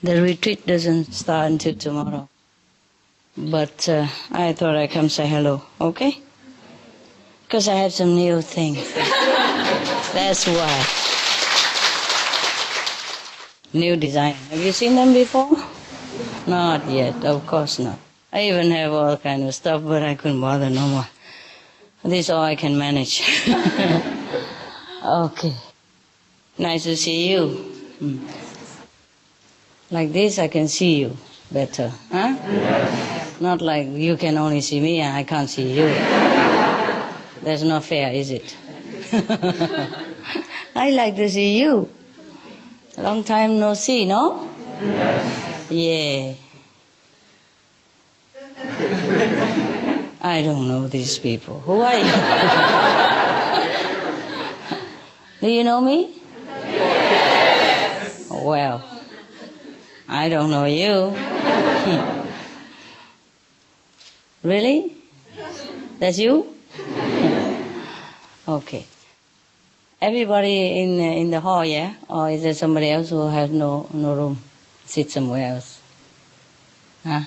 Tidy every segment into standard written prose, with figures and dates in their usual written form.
The retreat doesn't start until tomorrow. But I thought I'd come say hello, okay? Because I have some new things. That's why. New design. Have you seen them before? Not yet, of course not. I even have all kind of stuff, but I couldn't bother no more. This is all I can manage. Okay. Nice to see you. Like this I can see you better, huh? Yes. Not like you can only see me and I can't see you. That's not fair, is it? I like to see you. Long time no see, no? Yes. Yeah. I don't know these people. Who are you? Do you know me? Yes. Well, I don't know you. Really? That's you? Okay. Everybody in the hall, yeah? Or is there somebody else who has no room? Sit somewhere else? Huh?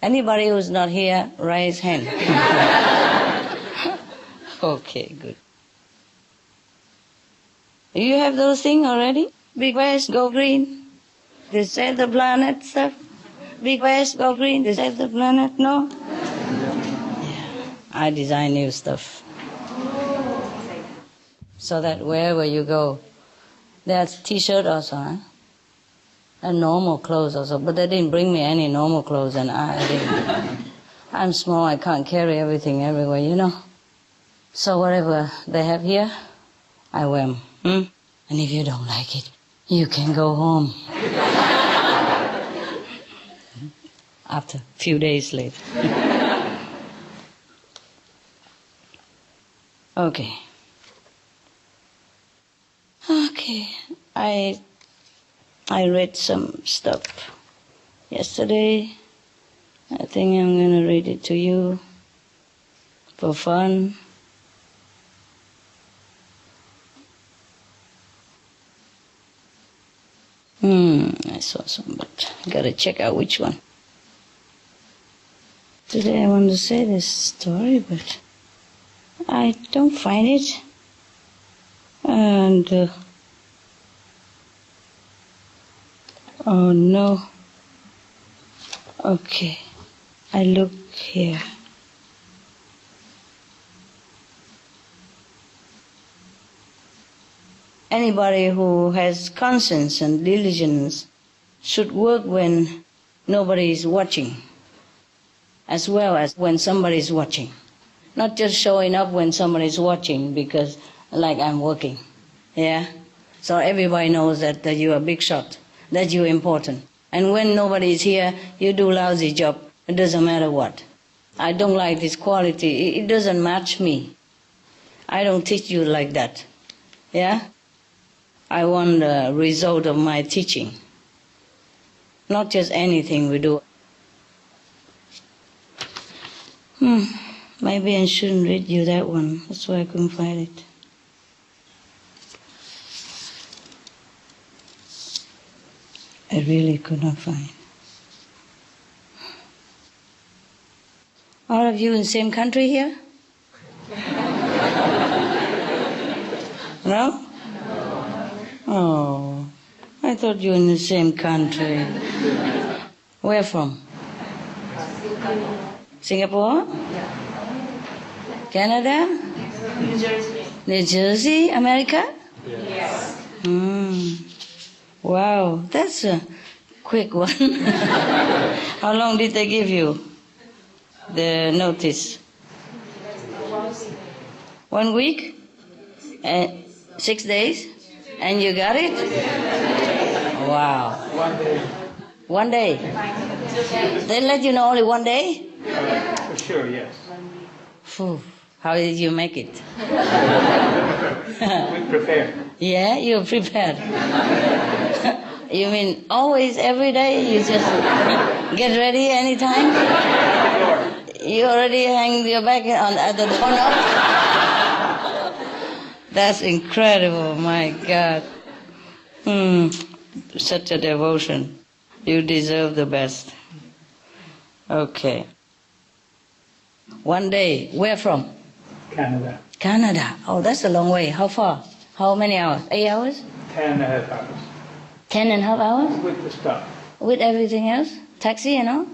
Anybody who's not here, raise hand. Okay, good. Do you have those things already? Big West, go green. They save the planet stuff. Big West, go green. They save the planet, no? Yeah. I design new stuff. So that wherever you go, there's T-shirt also, huh? And normal clothes also. But they didn't bring me any normal clothes, and I didn't. I'm small, I can't carry everything everywhere, you know. So whatever they have here, I wear them. And if you don't like it, you can go home. After a few days later. Okay. Okay. I read some stuff yesterday. I think I'm going to read it to you for fun. I saw some, but I got to check out which one. Today I want to say this story, but I don't find it. And oh no. Okay, I look here. Anybody who has conscience and diligence should work when nobody is watching, as well as when somebody is watching. Not just showing up when somebody is watching because, like, I'm working. Yeah? So everybody knows that you are a big shot, that you're important. And when nobody is here, you do lousy job. It doesn't matter what. I don't like this quality. It doesn't match me. I don't teach you like that. Yeah? I want the result of my teaching. Not just anything we do. Maybe I shouldn't read you that one. That's why I couldn't find it. I really could not find. All of you in the same country here? No? Oh, I thought you were in the same country. Where from? Singapore? Canada? New Jersey. New Jersey, America? Yes. Wow, that's a quick one. How long did they give you the notice? 1 week? 6 days? And you got it? Wow. 1 day. 1 day? They let you know only 1 day? For sure, yes. Phew. How did you make it? We prepared. Yeah, you're prepared. You mean always, every day? You just get ready anytime? You already hang your bag at the doorknob? That's incredible, my God. Such a devotion. You deserve the best. Okay. One day, where from? Canada. Canada. Oh, that's a long way. How far? How many hours? 8 hours? 10.5 hours. 10.5 hours? With the stop. With everything else? Taxi and all?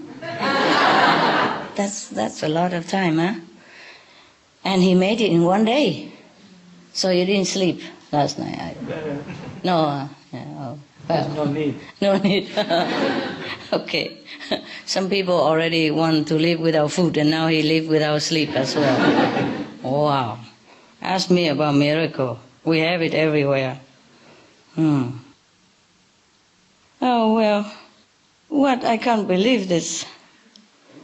That's a lot of time, huh? And he made it in one day. So you didn't sleep last night? No. Oh, well. No need. No need. Okay. Some people already want to live without food, and now he live without sleep as well. Wow. Ask me about miracle. We have it everywhere. Oh, well. What? I can't believe this.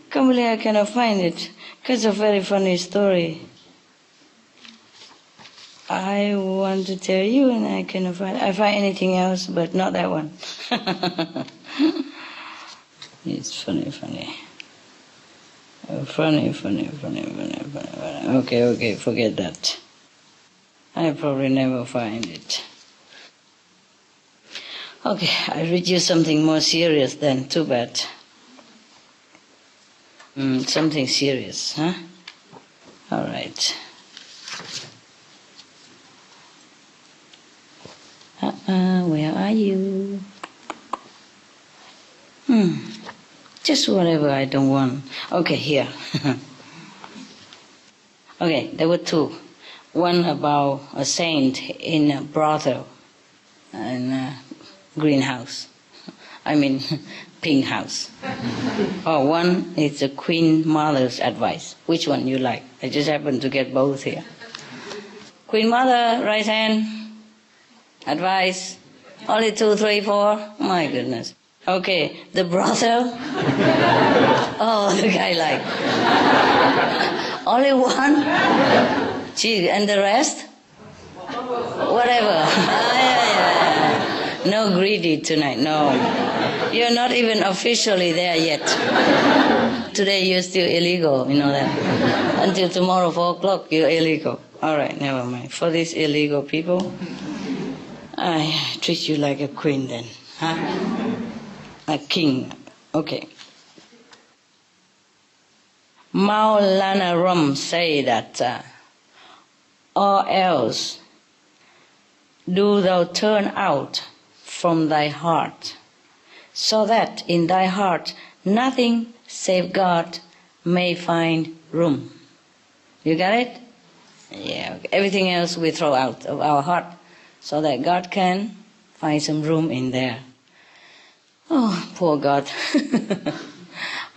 Can't believe I cannot find it. It's a very funny story. I want to tell you, and I cannot find. I find anything else, but not that one. It's funny. Funny. Okay, forget that. I probably never find it. Okay, I read you something more serious then. Too bad. Something serious, huh? All right. Where are you? Just whatever I don't want. Okay, here. Okay, there were two. One about a saint in a brothel, in a greenhouse. I mean, pink house. Oh, one is the Queen Mother's advice. Which one you like? I just happen to get both here. Queen Mother, right hand. Advice. Only 2, 3, 4. My goodness. Okay, the brothel. Oh, the guy like. Only one? Gee, and the rest? Whatever. Yeah. No greedy tonight, no. You're not even officially there yet. Today you're still illegal, you know that. Until tomorrow 4 o'clock you're illegal. All right, never mind. For these illegal people, I treat you like a queen then, huh? A king, okay. Maulana Rum say that, or else do thou turn out from thy heart, so that in thy heart nothing save God may find room. You got it? Yeah, okay. Everything else we throw out of our heart, so that God can find some room in there. Oh, poor God.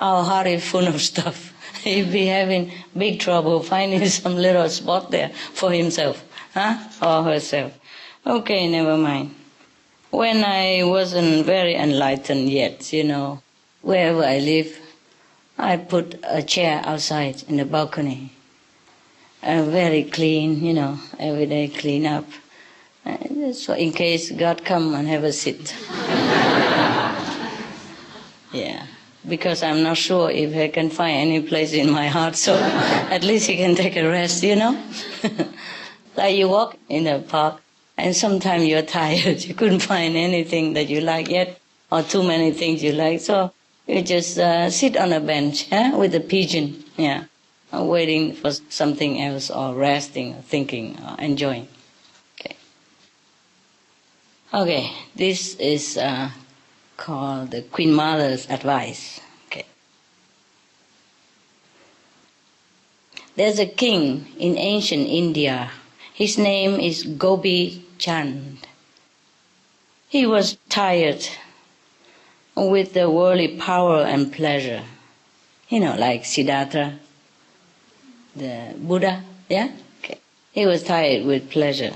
Our heart is full of stuff. He'll be having big trouble finding some little spot there for himself, huh? Or herself. Okay, never mind. When I wasn't very enlightened yet, you know, wherever I live, I put a chair outside in the balcony. Very clean, you know, every day clean up. So in case God come and have a sit. Yeah, because I'm not sure if he can find any place in my heart, so at least he can take a rest, you know. Like you walk in the park, and sometimes you're tired, you couldn't find anything that you like yet, or too many things you like, so you just sit on a bench, with a pigeon, waiting for something else, or resting, or thinking, or enjoying. Okay, this is called the Queen Mother's advice. Okay. There's a king in ancient India. His name is Gopi Chand. He was tired with the worldly power and pleasure. You know, like Siddhartha, the Buddha, yeah? Okay. He was tired with pleasure.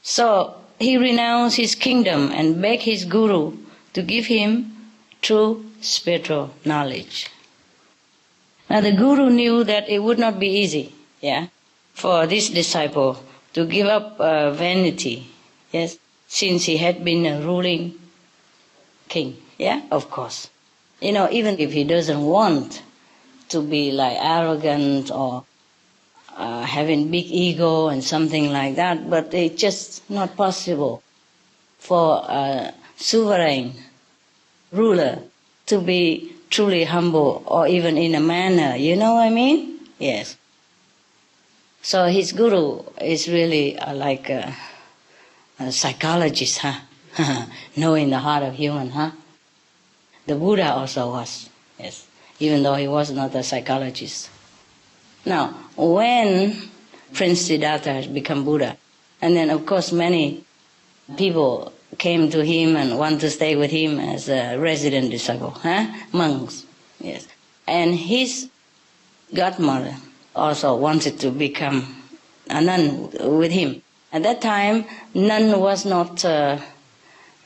So he renounced his kingdom and begged his guru to give him true spiritual knowledge. Now the guru knew that it would not be easy, for this disciple to give up vanity, since he had been a ruling king, of course. You know, even if he doesn't want to be like arrogant or having big ego and something like that, but it's just not possible for a sovereign ruler to be truly humble, or even in a manner, you know what I mean? Yes. So his guru is really like a psychologist, huh? Knowing the heart of human, huh? The Buddha also was, yes, even though he was not a psychologist. Now, when Prince Siddhartha has become Buddha, and then of course many people came to him and want to stay with him as a resident disciple, huh? Monks, yes. And his godmother also wanted to become a nun with him. At that time, nun was not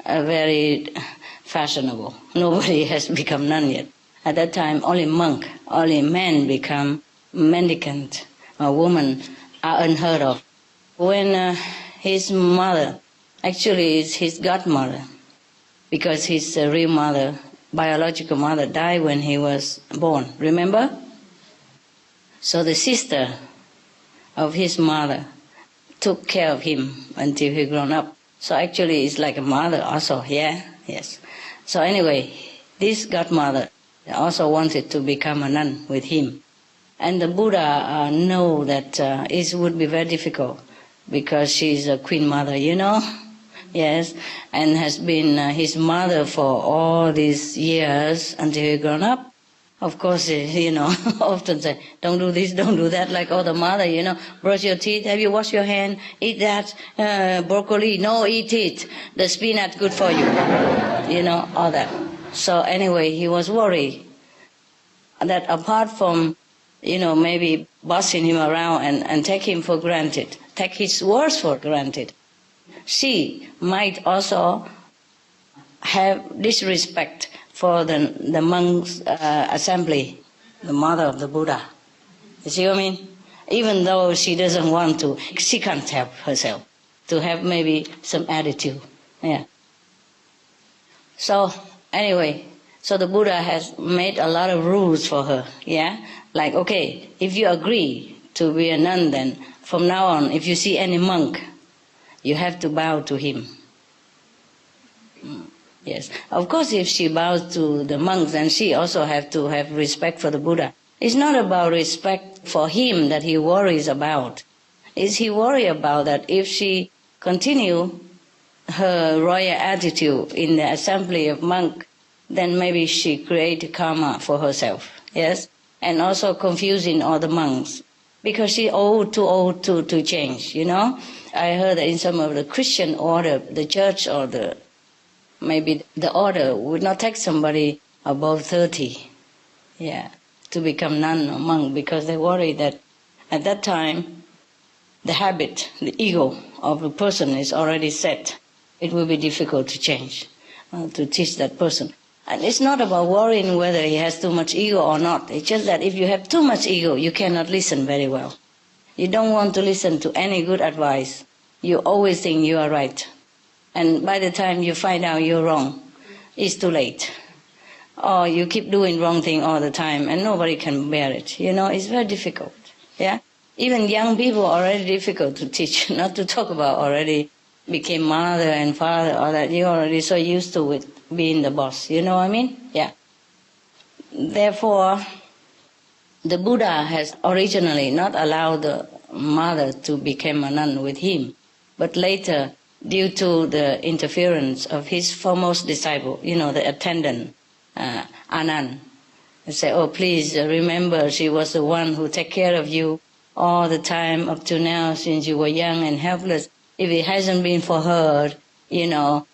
very fashionable. Nobody has become nun yet. At that time, only monk, only men become mendicant, or women are unheard of. When his mother, actually it's his godmother, because his real mother, biological mother, died when he was born, remember? So the sister of his mother took care of him until he grown up. So actually it's like a mother also, yeah? Yes. So anyway, this godmother also wanted to become a nun with him. And the Buddha know that it would be very difficult because she's a queen mother, you know? Yes, and has been his mother for all these years until he grown up. Of course, you know, often say, don't do this, don't do that, like other mother, you know, brush your teeth, have you washed your hand, eat that, broccoli, no, eat it, the spinach good for you, you know, all that. So anyway, he was worried that apart from, you know, maybe bossing him around and take him for granted, take his words for granted, she might also have disrespect for the monks' assembly, the mother of the Buddha. You see what I mean? Even though she doesn't want to, she can't help herself to have maybe some attitude. Yeah. So anyway, so the Buddha has made a lot of rules for her. Yeah, like okay, if you agree to be a nun, then from now on, if you see any monk, you have to bow to him. Yes, of course if she bows to the monks, then she also have to have respect for the Buddha. It's not about respect for him that he worries about. It's he worry about that if she continue her royal attitude in the assembly of monks, then maybe she create karma for herself, yes? And also confusing all the monks. Because she too old to change, you know? I heard that in some of the Christian order, the church or maybe the order would not take somebody above 30, yeah, to become nun or monk, because they worry that at that time the habit, the ego of a person is already set. It will be difficult to change, to teach that person. And it's not about worrying whether he has too much ego or not. It's just that if you have too much ego, you cannot listen very well. You don't want to listen to any good advice. You always think you are right. And by the time you find out you're wrong, it's too late. Or you keep doing wrong thing all the time and nobody can bear it. You know, it's very difficult. Yeah? Even young people are already difficult to teach, not to talk about already became mother and father, all that. You're already so used to it being the boss. You know what I mean? Yeah. Therefore, the Buddha has originally not allowed the mother to become a nun with him, but later, due to the interference of his foremost disciple, you know, the attendant, Anand, he said, oh, please remember she was the one who took care of you all the time up to now since you were young and helpless. If it hasn't been for her, you know,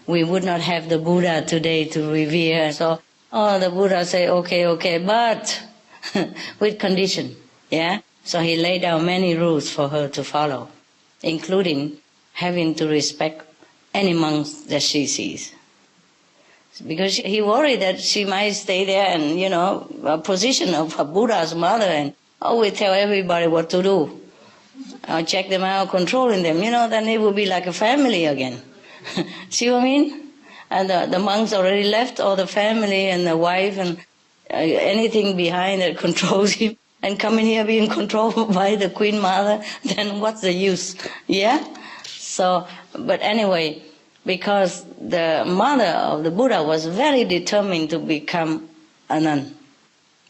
we would not have the Buddha today to revere. So, the Buddha say, okay, but with condition, yeah? So he laid down many rules for her to follow, including having to respect any monks that she sees. Because he worried that she might stay there and, you know, a position of a Buddha's mother and always tell everybody what to do. Check them out, controlling them, you know, then it would be like a family again. See what I mean? And the monks already left all the family and the wife and anything behind that controls him. And coming here being controlled by the Queen Mother, then what's the use? Yeah? So, but anyway, because the mother of the Buddha was very determined to become a nun,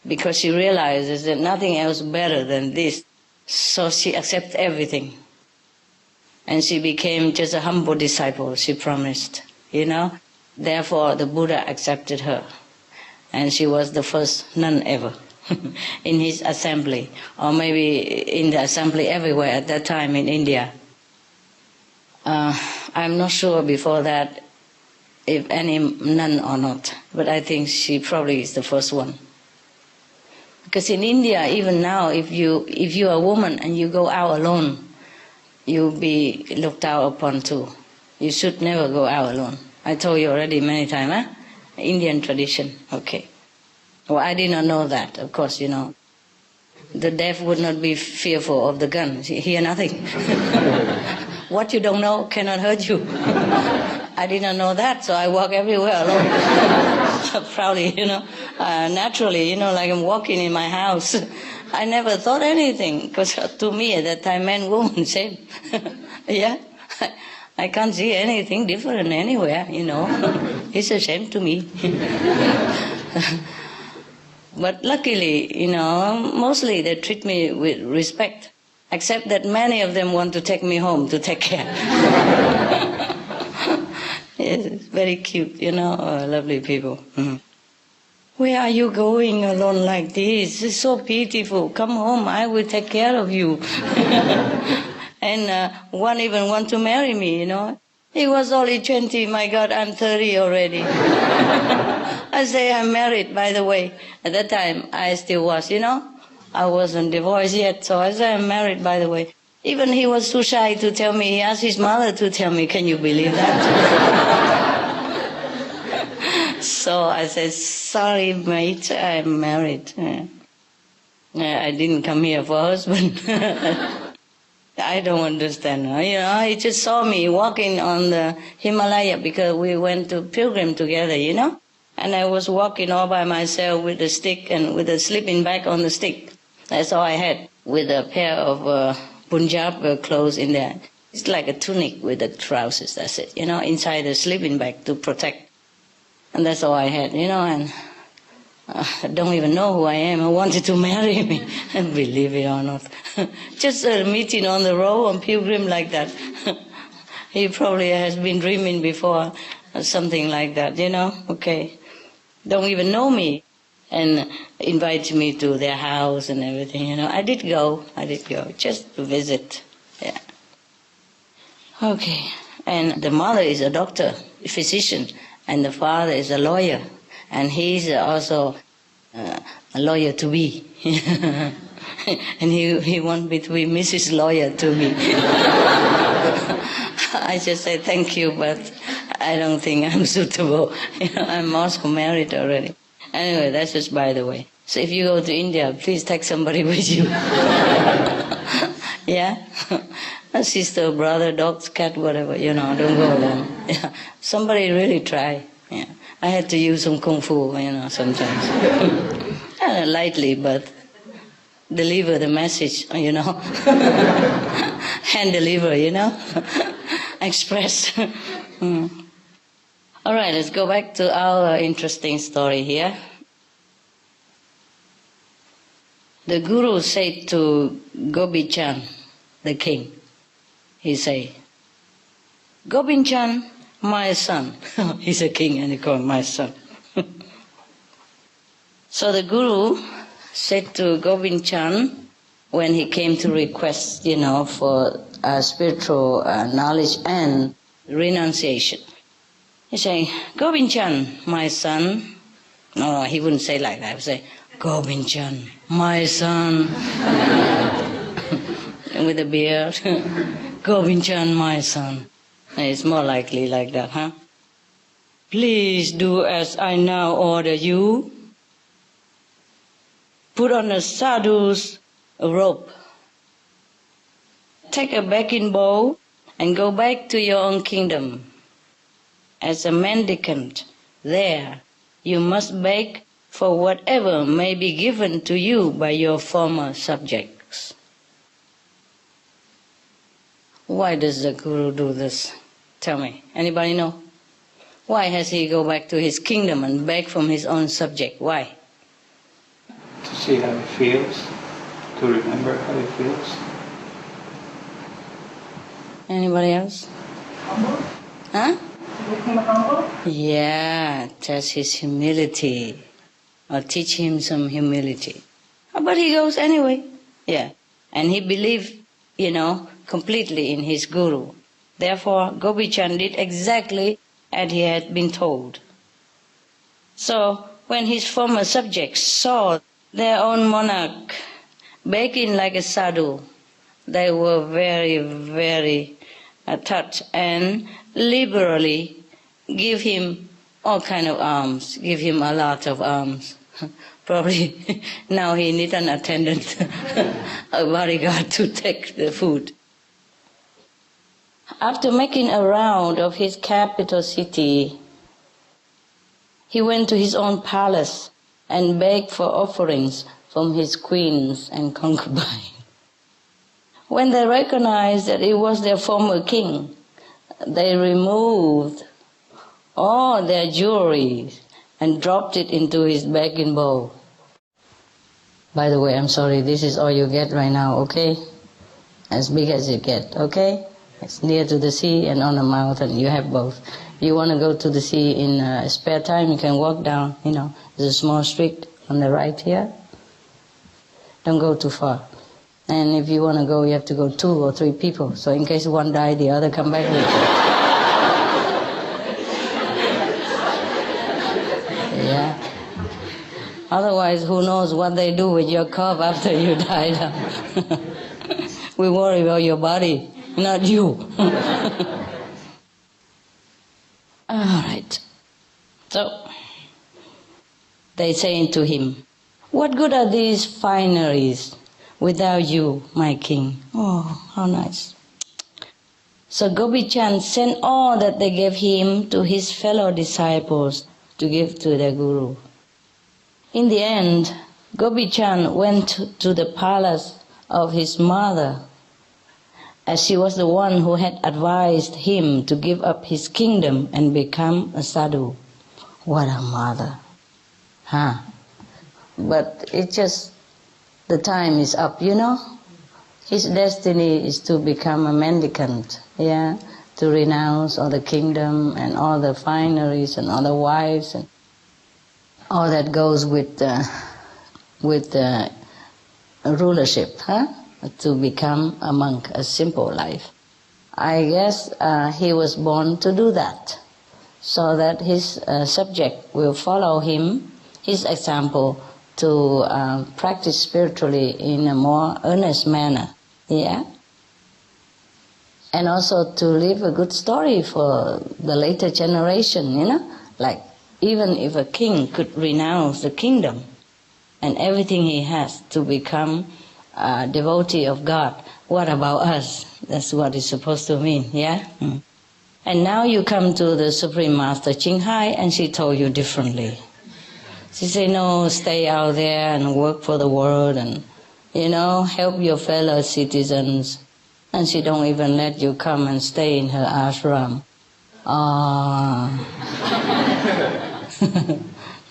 because she realizes that nothing else better than this. So she accepted everything. And she became just a humble disciple, she promised, you know. Therefore, the Buddha accepted her. And she was the first nun ever in his assembly, or maybe in the assembly everywhere at that time in India. I'm not sure before that if any nun or not, but I think she probably is the first one. Because in India, even now, if you are a woman and you go out alone, you'll be looked out upon too. You should never go out alone. I told you already many times, huh? Indian tradition, okay. Well, I did not know that, of course, you know. The deaf would not be fearful of the gun, hear nothing. What you don't know cannot hurt you. I did not know that, so I walk everywhere alone. Proudly, you know. Naturally, you know, like I'm walking in my house. I never thought anything, because to me at that time, man, woman, same. Yeah, I can't see anything different anywhere, you know. It's the same to me. But luckily, you know, mostly they treat me with respect, except that many of them want to take me home to take care. Yes, it's very cute, you know, lovely people. Where are you going alone like this? It's so pitiful. Come home, I will take care of you. And one even want to marry me, you know. He was only 20, my God, I'm 30 already. I say I'm married, by the way. At that time, I still was, you know. I wasn't divorced yet, so I say I'm married, by the way. Even he was too shy to tell me. He asked his mother to tell me. Can you believe that? So I said, sorry, mate, I'm married. I didn't come here for a husband. I don't understand. You know, he just saw me walking on the Himalaya because we went to pilgrim together, you know. And I was walking all by myself with a stick and with a sleeping bag on the stick. That's all I had, with a pair of Punjab clothes in there. It's like a tunic with the trousers, that's it, you know, inside the sleeping bag to protect. And that's all I had, you know, and I don't even know who I am. I wanted to marry me, believe it or not. Just a meeting on the road on pilgrim like that. He probably has been dreaming before, or something like that, you know, okay. Don't even know me, and invite me to their house and everything, you know. I did go, just to visit, yeah. Okay, and the mother is a doctor, a physician, and the father is a lawyer, and he's also a lawyer to be. And he wants me to be Mrs. Lawyer to me. I just say thank you, but I don't think I'm suitable. You know, I'm also married already. Anyway, that's just by the way. So if you go to India, please take somebody with you. Yeah? A sister, brother, dog, cat, whatever, you know, don't go alone. Yeah. Somebody really try. Yeah. I had to use some kung fu, you know, sometimes. Lightly, but deliver the message, you know. Hand deliver, you know. Express. All right, let's go back to our interesting story here. The Guru said to Gobind-Chan, the king, he said, Gobind-Chan, my son. He's a king and he called my son. So the Guru said to Gobind-Chan, when he came to request, you know, for spiritual knowledge and renunciation, he said, Gobind-Chan, my son. No, he wouldn't say like that. He would say, Gobind-Chan, my son. And with a beard, Gobind-Chan, my son. And it's more likely like that, huh? Please do as I now order you. Put on a sadhu's robe. Take a begging bowl and go back to your own kingdom. As a mendicant, there you must beg for whatever may be given to you by your former subjects. Why does the Guru do this? Tell me, anybody know? Why has he go back to his kingdom and beg from his own subject? Why? To see how he feels, to remember how he feels. Anybody else? Humble? Huh? To become humble? Yeah, test his humility. Or teach him some humility. But he goes anyway. Yeah. And he believed, completely in his guru. Therefore, Gopi-chan did exactly as he had been told. So, when his former subjects saw their own monarch begging like a sadhu, they were very, very touched and liberally give him all kind of alms, give him a lot of alms. Probably now he needs an attendant, a bodyguard to take the food. After making a round of his capital city, he went to his own palace and begged for offerings from his queens and concubines. When they recognized that it was their former king, they removed all their jewelry and dropped it into his begging bowl. By the way, I'm sorry, this is all you get right now, okay? As big as you get, okay? It's near to the sea and on a mountain, you have both. You want to go to the sea in spare time, you can walk down, there's a small street on the right here. Don't go too far. And if you want to go, you have to go 2 or 3 people. So in case one die, the other come back with you. Yeah. Otherwise, who knows what they do with your corpse after you die. We worry about your body, not you. All right. So, they saying to him, "What good are these fineries without you, my king?" Oh, how nice. So Gopi-chan sent all that they gave him to his fellow disciples to give to their guru. In the end, Gopi-chan went to the palace of his mother, as she was the one who had advised him to give up his kingdom and become a sadhu. What a mother. Huh? But it's just, the time is up, His destiny is to become a mendicant, to renounce all the kingdom and all the fineries and all the wives and all that goes with rulership, to become a monk, a simple life. I guess he was born to do that, so that his subject will follow him, his example, to practice spiritually in a more earnest manner, and also to leave a good story for the later generation, like even if a king could renounce the kingdom and everything he has to become a devotee of God, what about us? That's what it's supposed to mean, And now you come to the Supreme Master CHINGHAI and she told you differently. She said, no, stay out there and work for the world and, help your fellow citizens. And she don't even let you come and stay in her ashram.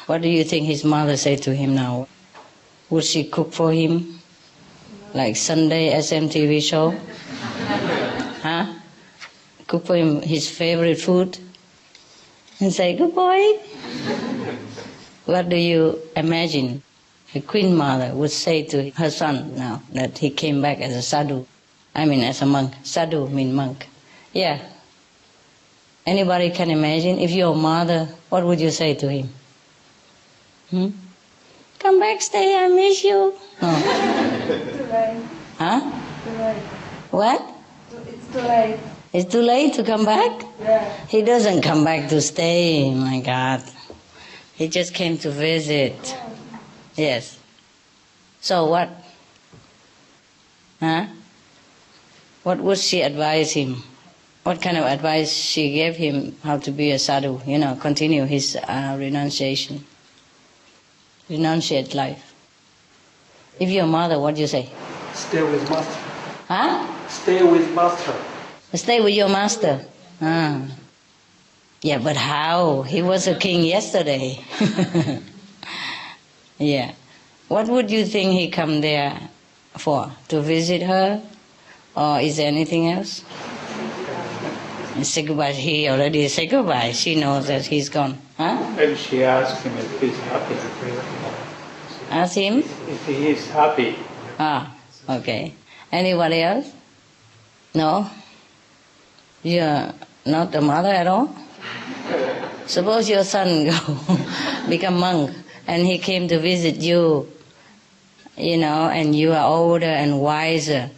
What do you think his mother said to him now? Would she cook for him? Like Sunday SMTV show? Cook for him his favorite food? And say, good boy. What do you imagine a queen mother would say to her son now that he came back as a sadhu? As a monk. Sadhu means monk. Yeah. Anybody can imagine? If you're a mother, what would you say to him? Come back, stay, I miss you. No. Too late. Huh? Too late. What? It's too late. It's too late to come back? Yeah. He doesn't come back to stay, my God. He just came to visit. Yes. So what? What would she advise him? What kind of advice she gave him how to be a sadhu, continue his renunciation. Renunciate life. If you're a mother, what do you say? Stay with master. Huh? Stay with master. Stay with your master. Ah. Yeah, but how? He was a king yesterday. Yeah. What would you think he come there for? To visit her? Or is there anything else? Say goodbye. He already said goodbye. She knows that he's gone. Huh? Maybe she asked him if he's happy. Ask him? If he is happy. Ah, okay. Anybody else? No? You're not the mother at all? Suppose your son go become monk and he came to visit you, and you are older and wiser,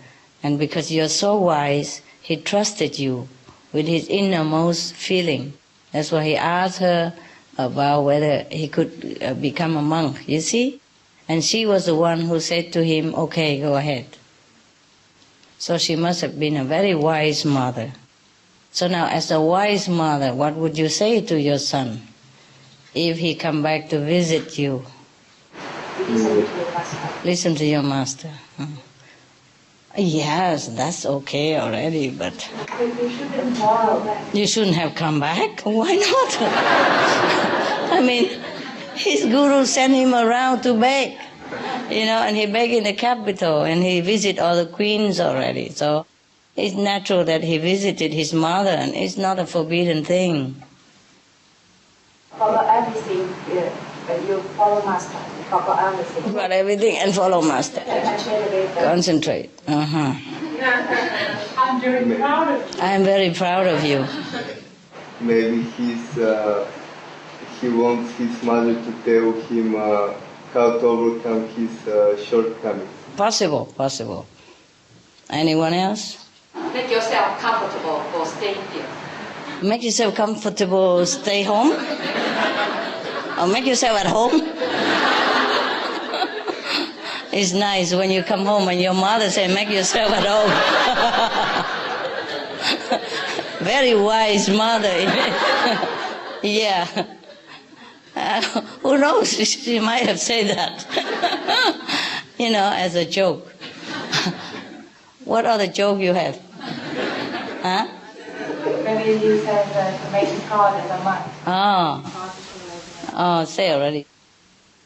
and because you're so wise, he trusted you with his innermost feeling. That's why he asked her about whether he could become a monk, you see? And she was the one who said to him, okay, go ahead. So she must have been a very wise mother. So now, as a wise mother, what would you say to your son if he come back to visit you? Listen to your master. Yes, that's okay already, but you shouldn't have come back. Why not? I mean, his guru sent him around to beg, and he begged in the capital, and he visited all the queens already. So it's natural that he visited his mother, and it's not a forbidden thing. Follow everything. You follow master. Follow everything. Follow everything and follow master. Concentrate. Uh-huh. I'm very proud of you. I'm very proud of you. Maybe he wants his mother to tell him how to overcome his shortcomings. Possible. Anyone else? Make yourself comfortable for staying here. Make yourself comfortable, stay home? Or make yourself at home? It's nice when you come home and your mother says, make yourself at home. Very wise mother. Yeah. Who knows? She might have said that. As a joke. What other joke you have? Huh? Maybe you said to make God as a monk. Oh, say already.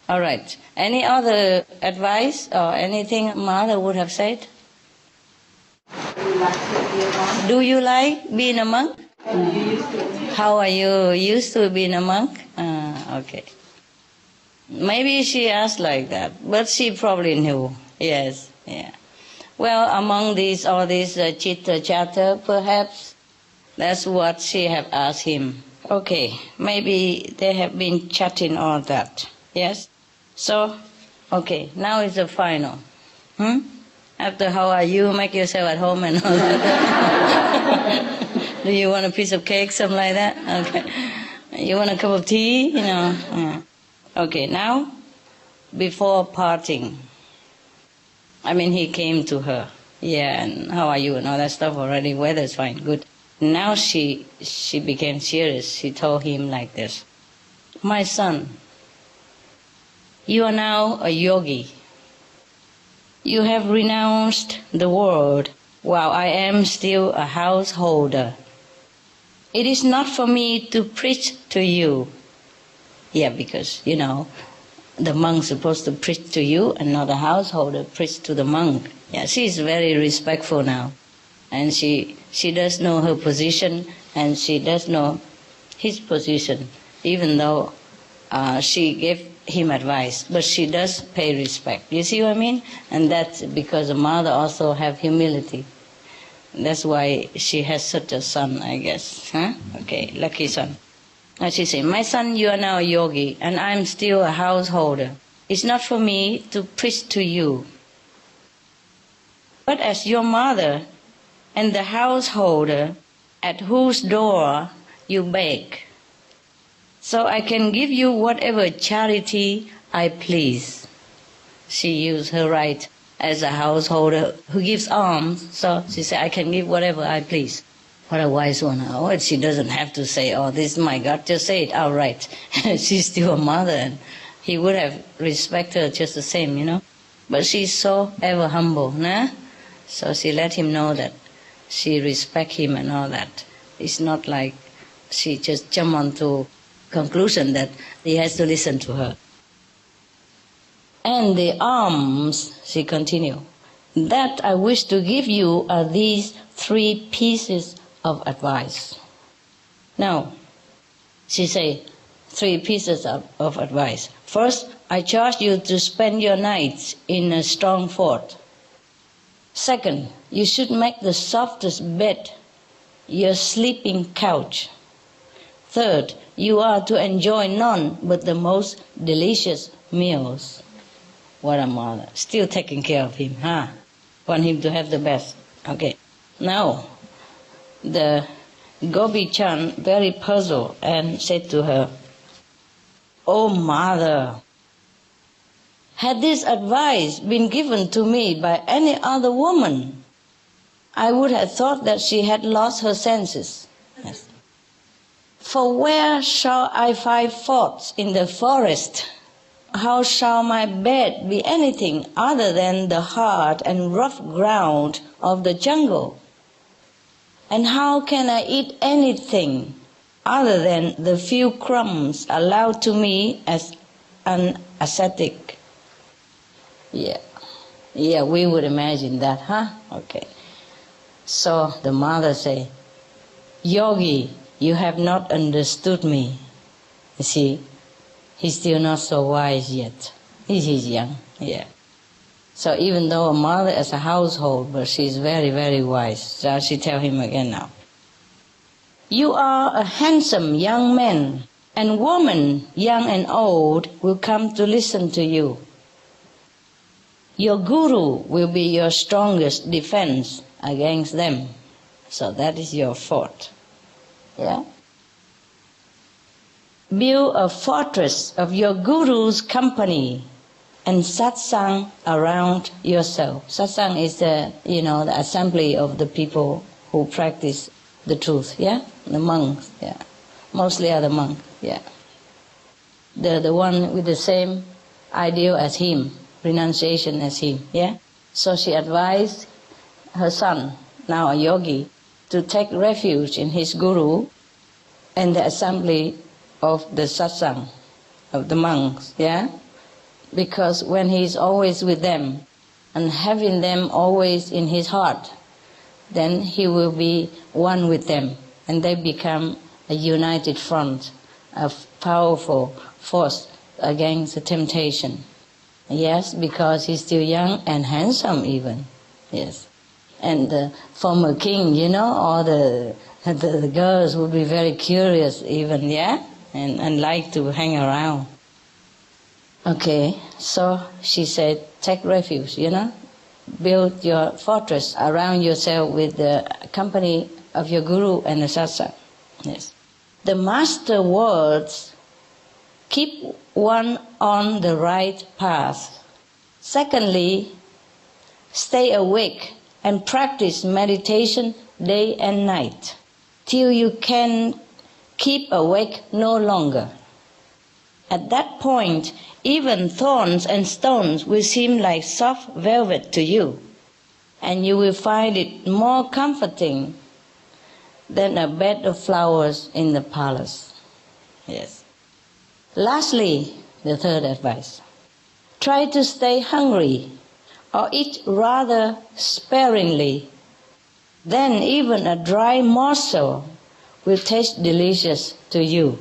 All right. Any other advice or anything mother would have said? Do you like being a monk? How are you used to being a monk? Okay. Maybe she asked like that, but she probably knew. Yes, yeah. Well, among all these chitta chatter, perhaps that's what she have asked him. Okay, maybe they have been chatting all that. Yes? So, okay, now is the final. After how are you, make yourself at home and all that. Do you want a piece of cake, something like that? Okay. You want a cup of tea? Yeah. Okay, now, before parting, he came to her. Yeah, and how are you and all that stuff already. Weather's fine, good. Now she became serious. She told him like this. My son, you are now a yogi. You have renounced the world while I am still a householder. It is not for me to preach to you. Yeah, because, the monk's supposed to preach to you and not the householder preach to the monk. Yeah, she is very respectful now. And she does know her position and she does know his position, even though she gave him advice, but she does pay respect. You see what I mean? And that's because the mother also have humility. That's why she has such a son, I guess. Huh? Okay, lucky son. Now she said, my son, you are now a yogi, and I'm still a householder. It's not for me to preach to you. But as your mother and the householder at whose door you beg, so I can give you whatever charity I please. She used her right as a householder who gives alms, so she said, I can give whatever I please. What a wise one. Oh, she doesn't have to say, oh, this is my God, just say it outright. She's still a mother, and he would have respected her just the same, But she's so ever humble, nah? So she let him know that she respects him and all that. It's not like she just jumped on to conclusion that he has to listen to her. And the alms, she continued, that I wish to give you are these 3 pieces of advice. Now, she say 3 pieces of advice. First, I charge you to spend your nights in a strong fort. Second, you should make the softest bed your sleeping couch. Third, you are to enjoy none but the most delicious meals. What a mother. Still taking care of him, huh? Want him to have the best. Okay. Now, the Gopi-chan very puzzled and said to her, "Oh, mother, had this advice been given to me by any other woman, I would have thought that she had lost her senses. Yes. For where shall I find forts in the forest? How shall my bed be anything other than the hard and rough ground of the jungle? And how can I eat anything other than the few crumbs allowed to me as an ascetic?" Yeah, we would imagine that, huh? Okay. So the mother say, "Yogi, you have not understood me." You see, he's still not so wise yet. He's young, yeah. So even though a mother is a household, but she's very, very wise. So she tell him again now, "You are a handsome young man, and women, young and old, will come to listen to you. Your guru will be your strongest defense against them. So that is your fort. Yeah? Build a fortress of your guru's company and satsang around yourself." Satsang is the assembly of the people who practice the truth, yeah? The monks, yeah. Mostly are the monks, yeah. The one with the same ideal as him, renunciation as him, yeah? So she advised her son, now a yogi, to take refuge in his guru and the assembly of the satsang, of the monks, yeah? Because when he's always with them and having them always in his heart, then he will be one with them and they become a united front, a powerful force against the temptation. Yes, because he's still young and handsome even, yes. And the former king, all the girls would be very curious even, yeah? And like to hang around. Okay, so she said, take refuge, build your fortress around yourself with the company of your guru and the satsang. Yes. The master words, keep one on the right path. Secondly, stay awake and practice meditation day and night till you can keep awake no longer. At that point, even thorns and stones will seem like soft velvet to you, and you will find it more comforting than a bed of flowers in the palace. Yes. Lastly, the third advice. Try to stay hungry or eat rather sparingly. Then even a dry morsel will taste delicious to you.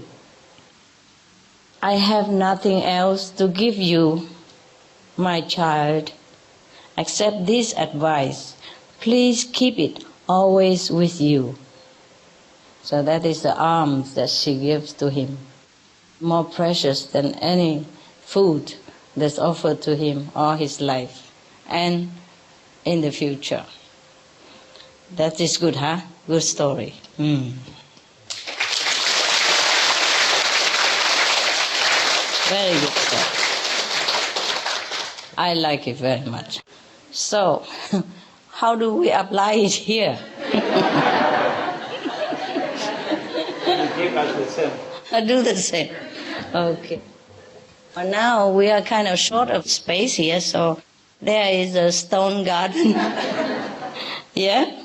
I have nothing else to give you, my child, except this advice. Please keep it always with you. So that is the alms that she gives to him, more precious than any food that's offered to him all his life and in the future. That is good, huh? Good story. Very good story. I like it very much. So, how do we apply it here? Do the same. Okay. Well, now we are kind of short of space here, so there is a stone garden. Yeah?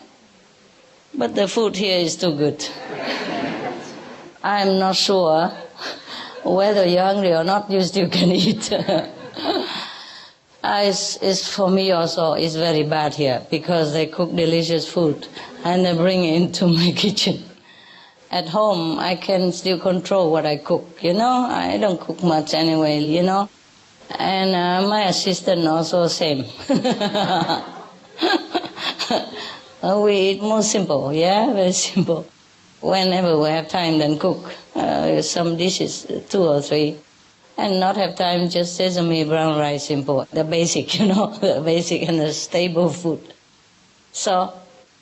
But the food here is too good. I'm not sure whether you're hungry or not, you still can eat. It's for me also, it's very bad here because they cook delicious food and they bring it into my kitchen. At home, I can still control what I cook, you know. I don't cook much anyway, you know. And my assistant also same. We eat more simple, yeah, very simple. Whenever we have time, then cook some dishes, 2 or 3. And not have time, just sesame, brown rice, simple. The basic, you know, the basic and the stable food. So,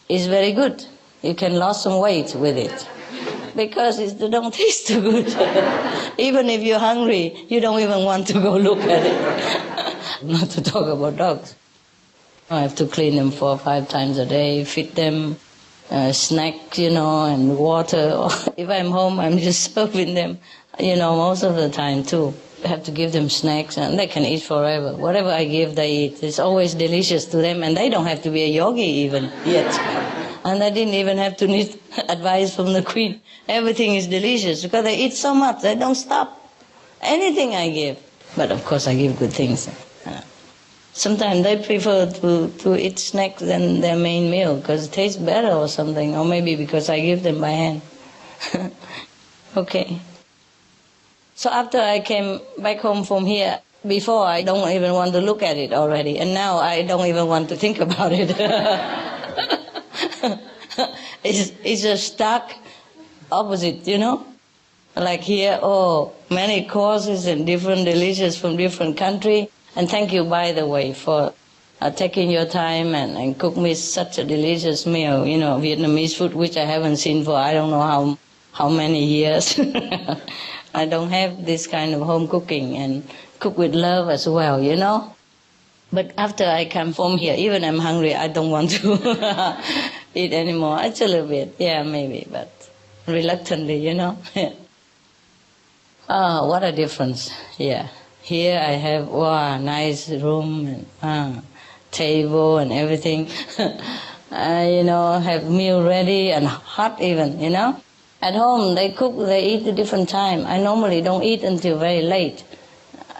it's very good. You can lose some weight with it. Because it don't taste too good. Even if you're hungry, you don't even want to go look at it. Not to talk about dogs. I have to clean them 4 or 5 times a day, feed them snacks, you know, and water. If I'm home, I'm just serving them, you know, most of the time too. I have to give them snacks and they can eat forever. Whatever I give, they eat. It's always delicious to them and they don't have to be a yogi even yet. And I didn't even have to need advice from the Queen. Everything is delicious because they eat so much, they don't stop. Anything I give. But of course I give good things. Sometimes they prefer to eat snacks than their main meal because it tastes better or something. Or maybe because I give them by hand. Okay. So after I came back home from here, before I don't even want to look at it already. And now I don't even want to think about it. It's a stark opposite, you know. Like here, many courses and different delicious from different country. And thank you, by the way, for taking your time and cook me such a delicious meal, you know, Vietnamese food, which I haven't seen for I don't know how many years. I don't have this kind of home cooking and cook with love as well, you know. But after I come from here, even I'm hungry, I don't want to eat anymore. It's a little bit, yeah, maybe, but reluctantly, you know. Oh, what a difference, yeah. Here I have, wow, nice room and table and everything. You know, have meal ready and hot even, you know. At home, they cook, they eat at different time. I normally don't eat until very late.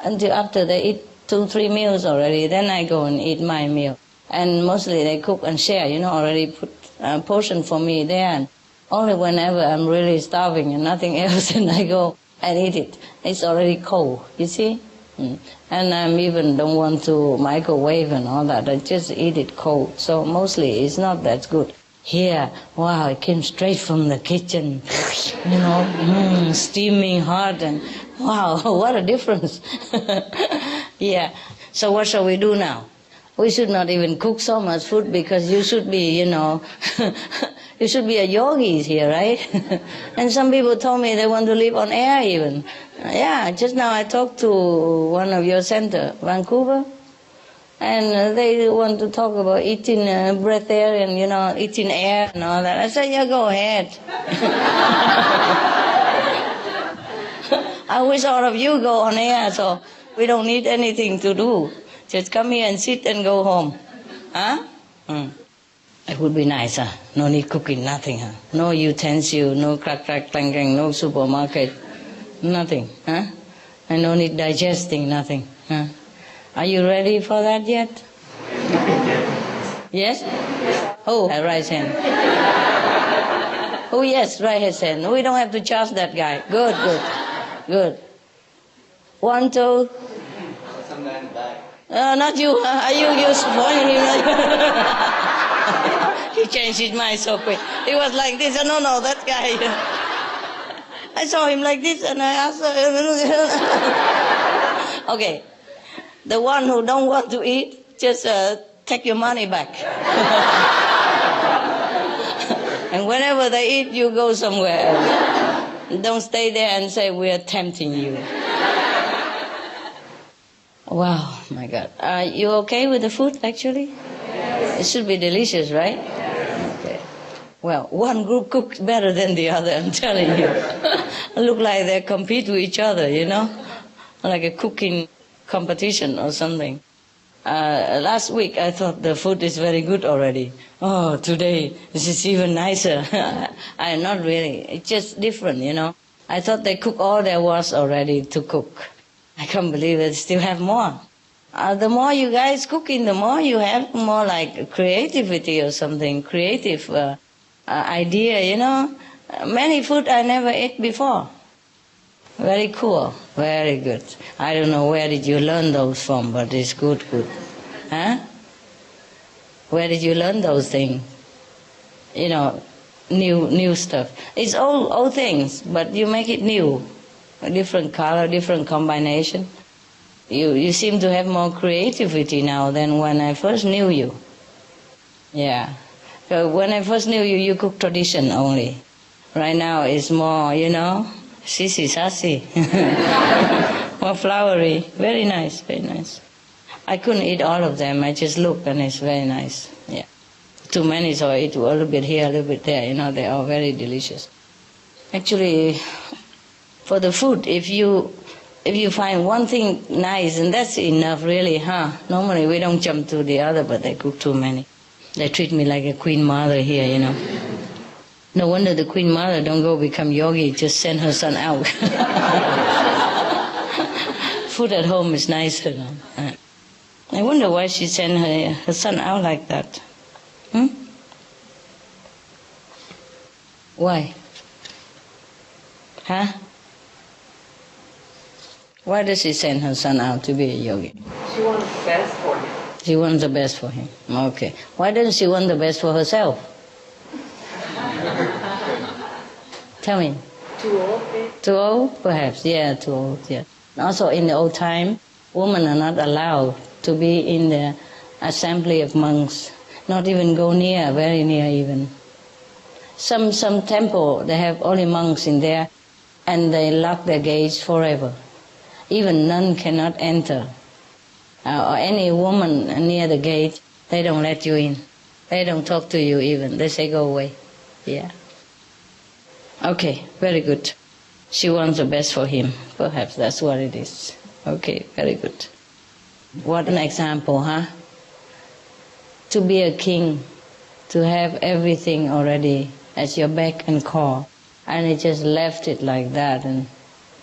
Until after they eat 2-3 meals already, then I go and eat my meal. And mostly they cook and share, you know, already put a portion for me there. And only whenever I'm really starving and nothing else, then I go and eat it. It's already cold, you see? And I even don't want to microwave and all that. I just eat it cold. So mostly it's not that good. Here, wow, it came straight from the kitchen, you know, steaming hot, and wow, what a difference. Yeah, so what shall we do now? We should not even cook so much food because you should be, you know, you should be a yogis here, right? And some people told me they want to live on air even. Yeah, just now I talked to one of your center, Vancouver. And they want to talk about eating breath air and, you know, eating air and all that. I said, yeah, go ahead. I wish all of you go on air, so we don't need anything to do. Just come here and sit and go home. Huh? It would be nice, huh? No need cooking, nothing, huh? No utensil, no crack, clang, clang, no supermarket, nothing, huh? And no need digesting, nothing, huh? Are you ready for that yet? Yes? Oh, right hand. Oh, yes, right hand. We don't have to charge that guy. Good, good, good. 1, 2. Not you. Are you spoiling him? He changed his mind so quick. He was like this. No, that guy. I saw him like this and I asked him. Okay. The one who don't want to eat, just take your money back. And whenever they eat, you go somewhere else. Don't stay there and say, we are tempting you. Wow, my God. Are you okay with the food, actually? It should be delicious, right? Okay. Well, one group cooks better than the other, I'm telling you. Look like they compete with each other, you know? Like a cooking competition or something. Last week I thought the food is very good already. Oh, today this is even nicer. Not really. It's just different, you know. I thought they cook all there was already to cook. I can't believe they still have more. The more you guys cooking, the more you have more like creativity or something, creative idea, you know. Many food I never ate before. Very cool, very good. I don't know where did you learn those from, but it's good. Huh? Where did you learn those things? You know, new stuff. It's old things, but you make it new. A different color, different combination. You seem to have more creativity now than when I first knew you. Yeah. So when I first knew you, you cook tradition only. Right now it's more, you know, sassy. More flowery. Very nice, very nice. I couldn't eat all of them. I just looked and it's very nice. Yeah. Too many, so I eat a little bit here, a little bit there. You know, they are very delicious. Actually, for the food, if you find one thing nice, and that's enough really, huh? Normally we don't jump to the other, but they cook too many. They treat me like a queen mother here, you know. No wonder the queen mother don't go become yogi, just send her son out. Food at home is nicer. No? I wonder why she sent her son out like that. Why? Huh? Why does she send her son out to be a yogi? She wants the best for him. She wants the best for him. Okay. Why doesn't she want the best for herself? Tell me. Too old? Too old? Perhaps. Yeah, too old. Yeah. Also, in the old time, women are not allowed to be in the assembly of monks. Not even go near, very near even. Some temple, they have only monks in there, and they lock their gates forever. Even nun cannot enter. Or any woman near the gate, they don't let you in. They don't talk to you even. They say, go away. Yeah. Okay, very good. She wants the best for him. Perhaps that's what it is. Okay, very good. What an example, huh? To be a king, to have everything already at your beck and call, and he just left it like that and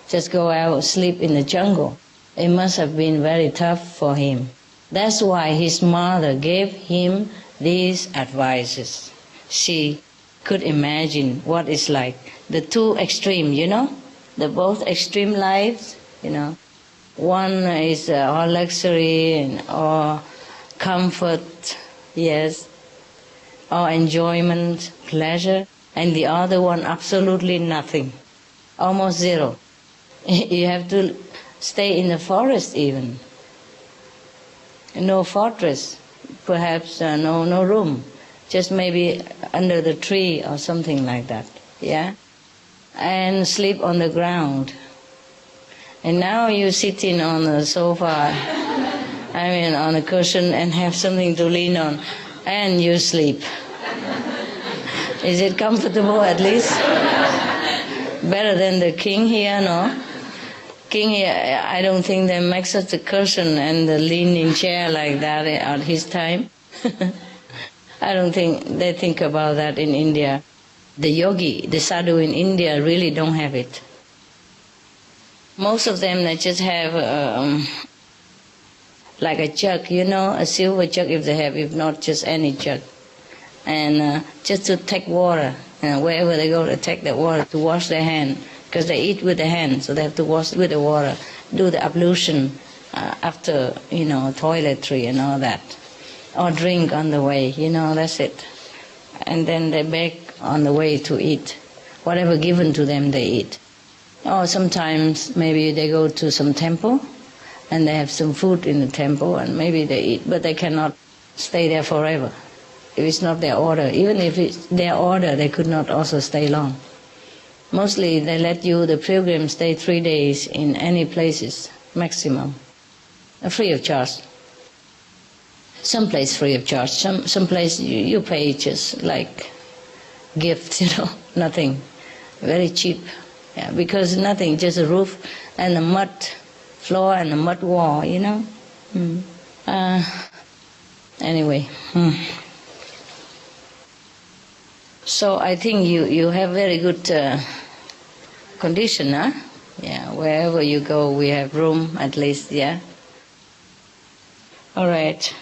just go out, sleep in the jungle. It must have been very tough for him. That's why his mother gave him these advices. She could imagine what it's like. The two extreme, you know, the both extreme lives, you know. One is all luxury and all comfort, yes, all enjoyment, pleasure, and the other one absolutely nothing, almost zero. You have to stay in the forest even. No fortress, perhaps no room, just maybe under the tree or something like that, yeah? And sleep on the ground. And now you're sitting on the sofa, I mean on a cushion, and have something to lean on, and you sleep. Is it comfortable at least? Better than the king here, no? King here, I don't think they make such a cushion and the leaning chair like that at his time. I don't think they think about that in India. The yogi, the sadhu in India really don't have it. Most of them, they just have like a jug, you know, a silver jug if they have, if not just any jug. And just to take water, wherever they go to take the water, to wash their hand, because they eat with the hand, so they have to wash with the water, do the ablution after, you know, toiletry and all that. Or drink on the way, you know, that's it. And then they beg on the way to eat. Whatever given to them, they eat. Or sometimes maybe they go to some temple and they have some food in the temple and maybe they eat, but they cannot stay there forever. If it's not their order, even if it's their order, they could not also stay long. Mostly they let you, the pilgrims, stay 3 days in any places, maximum, free of charge. Some place free of charge, some place you pay just like gift, you know, nothing, very cheap. Yeah, because nothing, just a roof and a mud floor and a mud wall, you know. Anyway. So I think you have very good condition, huh? Yeah, wherever you go, we have room at least, yeah? All right.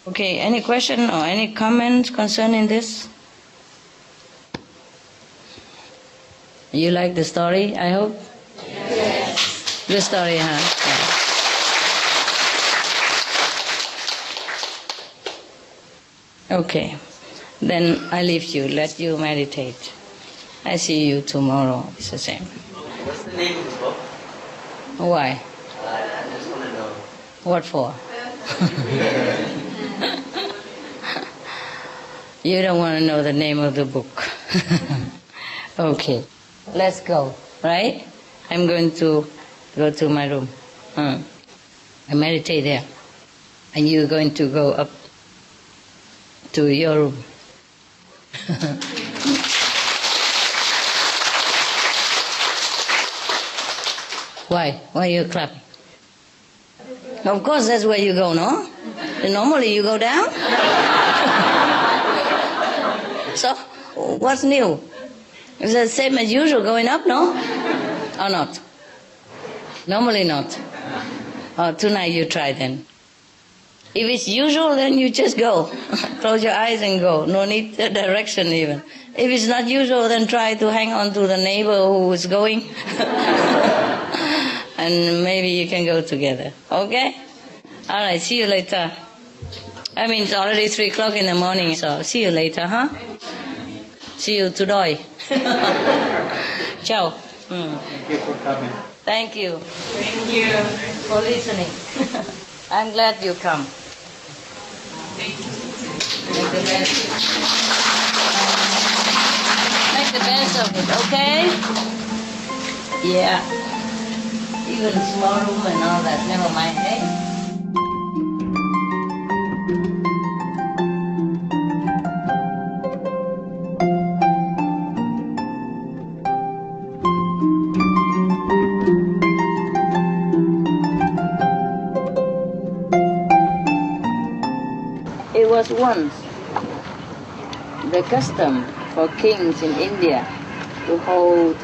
Okay, any question or any comment concerning this? You like the story, I hope? Yes. Good story, huh? Yeah. Okay. Then I leave you, let you meditate. I see you tomorrow. It's the same. What's the name of the book? Why? I just want to know. What for? You don't want to know the name of the book. Okay. Let's go, right? I'm going to go to my room. I meditate there. And you're going to go up to your room. Why? Why are you clapping? Of course, that's where you go, no? Normally you go down. So, what's new? Is it the same as usual going up, no? Or not? Normally not. Oh, tonight you try then. If it's usual, then you just go. Close your eyes and go. No need direction even. If it's not usual, then try to hang on to the neighbor who is going. And maybe you can go together. Okay? All right, see you later. I mean, it's already 3 o'clock in the morning, so see you later, huh? See you today. Ciao. Thank you for coming. Thank you. Thank you. For listening. I'm glad you come. Thank you. Make the best. Make the best of it, okay? Yeah. Even small room and all that, never mind, eh? It was once the custom for kings in India to hold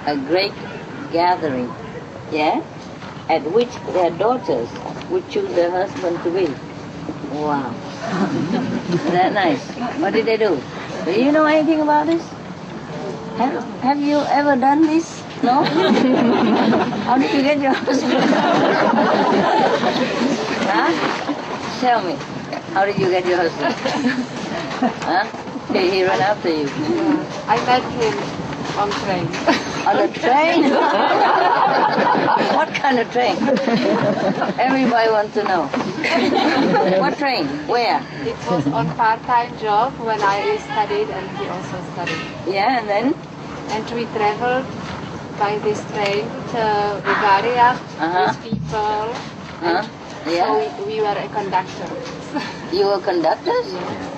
a great gathering, yeah, at which their daughters would choose their husband to be. Wow. Isn't that nice? What did they do? Do you know anything about this? Have you ever done this? No? How did you get your husband? Huh? Tell me. How did you get your husband? Huh? He ran after you. I met him on train. On a train? What kind of train? Everybody wants to know. What train? Where? It was on part-time job when I studied and he also studied. Yeah, and then? And we traveled by this train to Bulgaria with people. Yeah. So we were a conductor. You were conductors?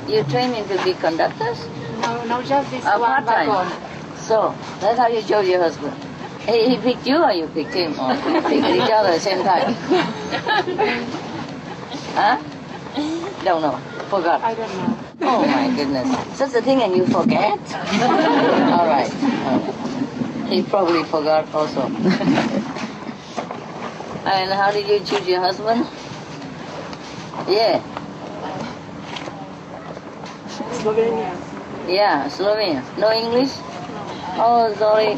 You training to be conductors? No, just this one part-time. wagon. So, that's how you chose your husband. He picked you or you picked him? Or picked each other at the same time? Huh? Don't know. Forgot. I don't know. Oh my goodness. Such a thing and you forget? All right. He probably forgot also. And how did you choose your husband? Yeah. Slovenia. Yeah, Slovenia. No English? Oh, sorry.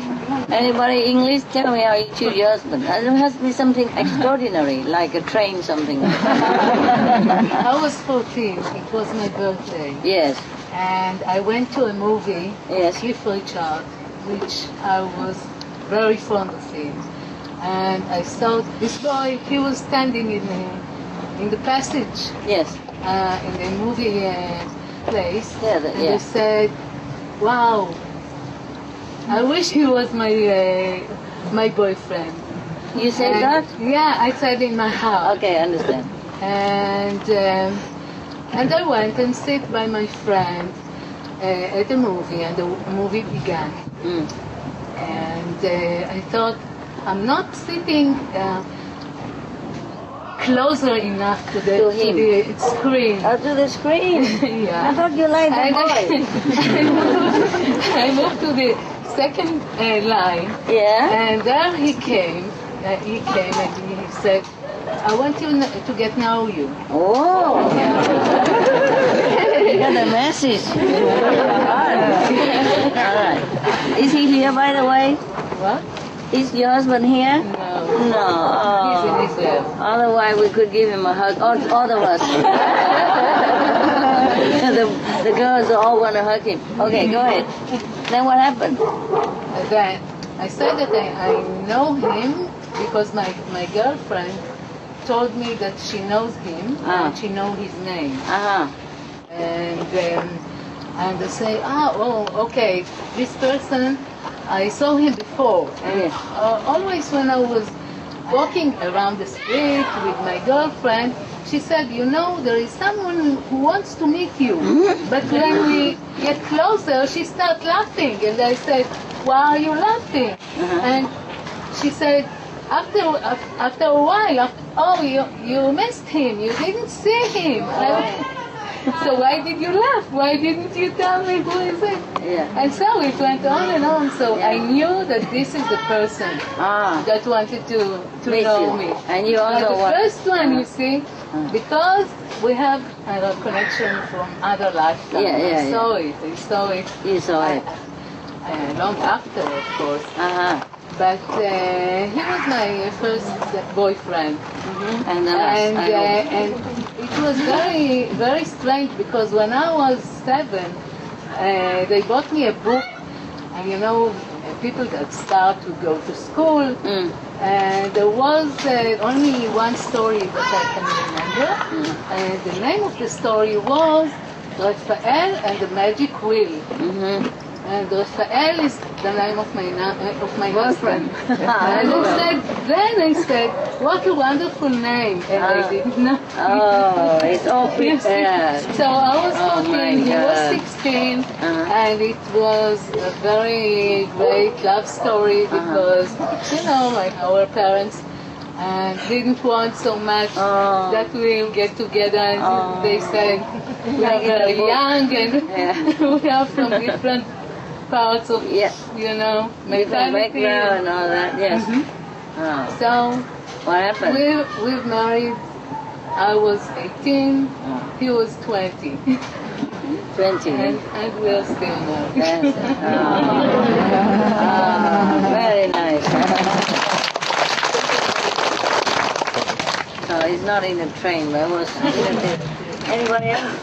Anybody English? Tell me how you choose your husband. It has to be something extraordinary, like a train something. I was 14. It was my birthday. Yes. And I went to a movie, Yes. Richard, which I was very fond of him. And I saw this boy, he was standing in the passage Yes. in the movie place. Yeah, and yeah. I said, wow, I wish he was my boyfriend. You said And- that? Yeah, I said in my heart. Okay, I understand. And I went and sit by my friend at the movie, and the movie began. Mm. And I thought, I'm not sitting closer enough to the screen. Oh, to the screen. Yeah. I thought you liked the boy. I moved to the second line. Yeah. And there he came. He came and he said, "I want you to get know you." Oh. You got a message. All right. Is he here, by the way? What? Is your husband here? No. No. He's in Israel. Otherwise, we could give him a hug. All of us. the girls all want to hug him. Okay, go ahead. Then what happened? Then I said that I know him because my girlfriend told me that she knows him and she knows his name. And they say, okay, this person, I saw him before. And always when I was walking around the street with my girlfriend, she said, you know, there is someone who wants to meet you. But when we get closer, she starts laughing. And I said, why are you laughing? And she said, after a while, you missed him. You didn't see him. So why did you laugh? Why didn't you tell me who is it? And so it went on and on. So I knew that this is the person that wanted to know me. And you also the first one, you see, because we have a connection from other lifetimes. I saw it. You saw it. Long after, of course. But he was my first boyfriend. And it was very, very strange because when I was 7, they bought me a book, and you know, people that start to go to school, and there was only one story that I can remember, and the name of the story was Raphael and the Magic Wheel. And Raphael is the name of my husband. And I said, what a wonderful name. And I didn't know. Oh, it's all prepared. So I was 14, he was 16, and it was a very great love story because, you know, like our parents didn't want so much that we'll get together. And they said, we are very young and we are from different parts of, you know, mentality. And all that, yes. So, what happened? We've married. I was 18, he was 20. 20. And we're still married. Yes. Very nice. So he's not in the train, but was anybody else?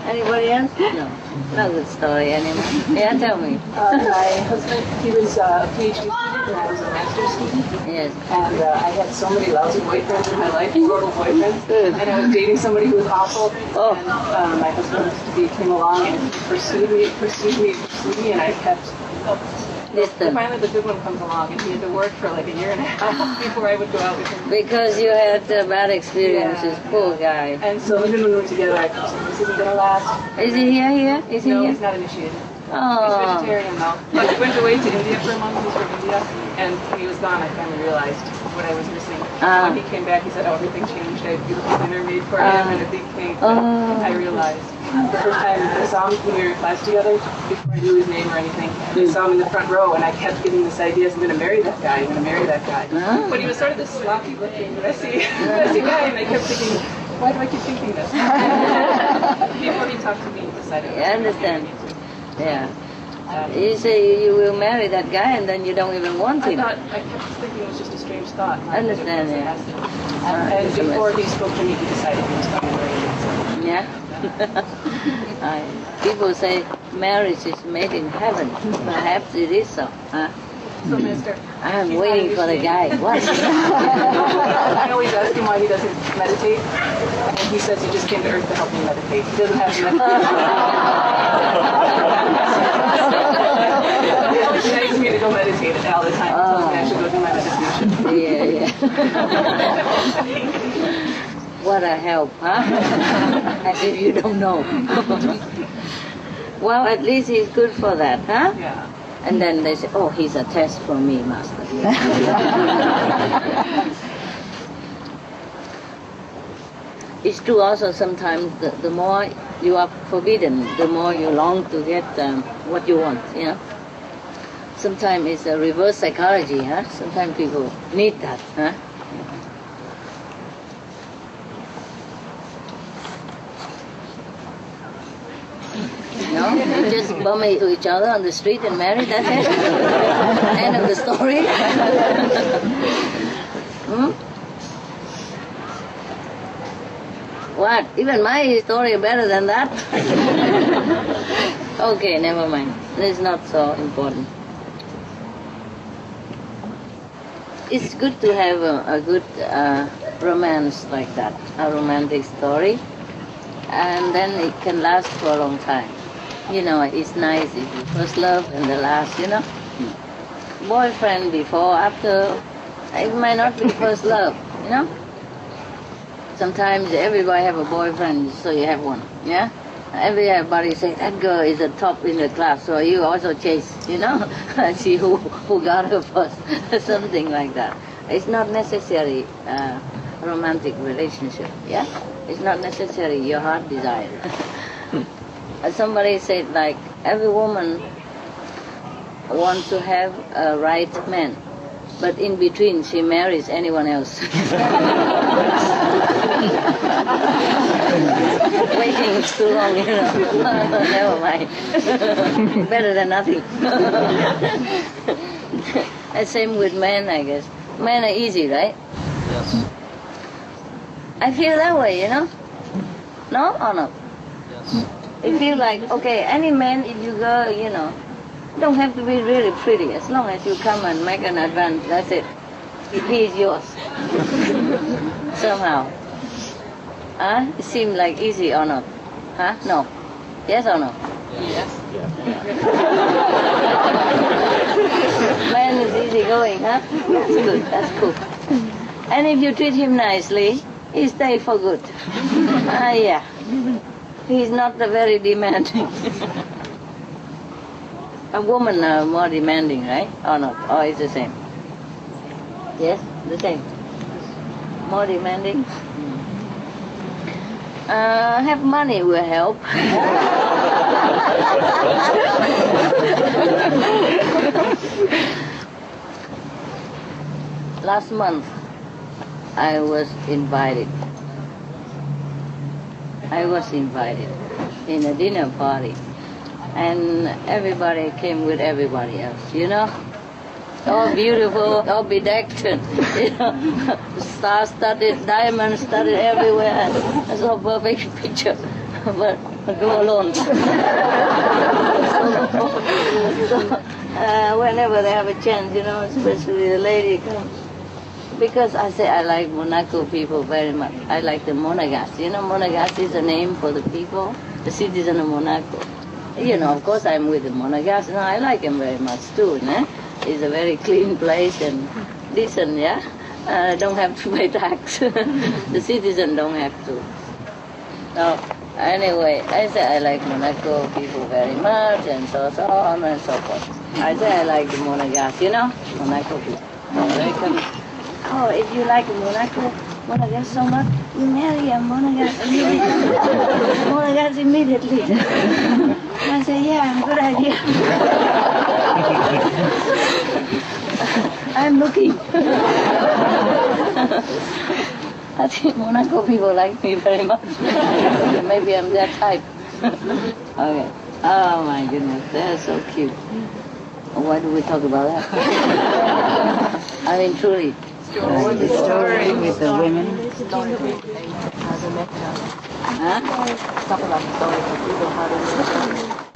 Anybody else? No. No good story anymore. Yeah, tell me. My husband, he was a PhD student and I was a master's student. Yes. And I had so many lousy boyfriends in my life, horrible boyfriends. And I was dating somebody who was awful. And my husband came along and pursued me, and I kept... Finally the good one comes along and he had to work for like a year and a half before I would go out with him. Because you had bad experiences, poor guy. And so even when we were together, I thought, this isn't going to last. Is he here? Is he no, here? he's not initiated. Oh. He's vegetarian now. But he went away to India for a month. He's from India. And when he was gone, I finally realized what I was missing. When he came back, he said, everything changed. I had beautiful dinner made for him and a big cake. I realized. The first time I saw him when we were in class together, before I knew his name or anything, I saw him in the front row, and I kept getting this idea, I'm going to marry that guy, I'm going to marry that guy. But he was sort of this sloppy-looking, messy guy, and I kept thinking, why do I keep thinking this? Before he talked to me, he decided. I understand. Yeah. You say you will marry that guy, and then you don't even want him. I kept thinking it was just a strange thought. I understand, yeah. And before he spoke to me, he decided he was going to marry me. Yeah? People say marriage is made in heaven. Perhaps it is so. So, mister, I'm waiting for the guy. What? I always ask him why he doesn't meditate. And he says he just came to Earth to help me meditate. He doesn't have to meditate. He always begs me to go meditate all the time. So I should go do my meditation. What a help, huh? As if you don't know. Well, at least he's good for that, huh? Yeah. And then they say, oh, he's a test for me, Master. It's true also sometimes the more you are forbidden, the more you long to get what you want, you know. Sometimes it's a reverse psychology, huh? Sometimes people need that, huh? No, you just bump into each other on the street and marry, that's it. End of the story. What? Even my story better than that? Okay, never mind. It's not so important. It's good to have a good romance like that, a romantic story, and then it can last for a long time. You know, it's nice if you first love and the last, you know. Boyfriend before, after, it might not be first love, you know. Sometimes everybody have a boyfriend, so you have one, yeah? Everybody say, that girl is the top in the class, so you also chase, you know? See who got her first, something like that. It's not necessary a romantic relationship, yeah? It's not necessary your heart desire. Somebody said, like, every woman wants to have a right man, but in between she marries anyone else. Waiting is too long, you know. Never mind. Better than nothing. And same with men, I guess. Men are easy, right? Yes. I feel that way, you know. No or no? Yes. It feels like, okay, any man, if you go, you know, don't have to be really pretty. As long as you come and make an advance, that's it. He is yours. Somehow. Huh? It seems like easy or not? Huh? No. Yes or no? Yes. Man is easy going, huh? That's good, that's cool. And if you treat him nicely, he stays for good. Yeah. He's not very demanding. A woman are more demanding, right? Or not? Or it's the same? Yes, the same. More demanding? Have money will help. Last month, I was invited in a dinner party, and everybody came with everybody else, you know? All beautiful, all bedecked, you know, star-studded, diamond-studded everywhere. It's a perfect picture, but I go alone. Whenever they have a chance, you know, especially the lady comes. Because I say I like Monaco people very much. I like the Monegasque. You know, Monegasque is a name for the people, the citizen of Monaco. You know, of course I'm with the Monegasque. No, I like them very much too, né? It's a very clean place and decent, yeah? Don't have to pay tax. The citizen don't have to. So, anyway, I say I like Monaco people very much, and so on and so forth. I say I like the Monegasque, you know? Monaco people. So they come. Oh, if you like Monegasque so much, you marry a Monegasque immediately. Monegasque immediately. I say, yeah, good idea. I'm looking. I think Monaco people like me very much. Maybe I'm that type. Okay. Oh my goodness, they're so cute. Why do we talk about that? I mean, truly. The story with the women. Huh? Talk about the story for people how to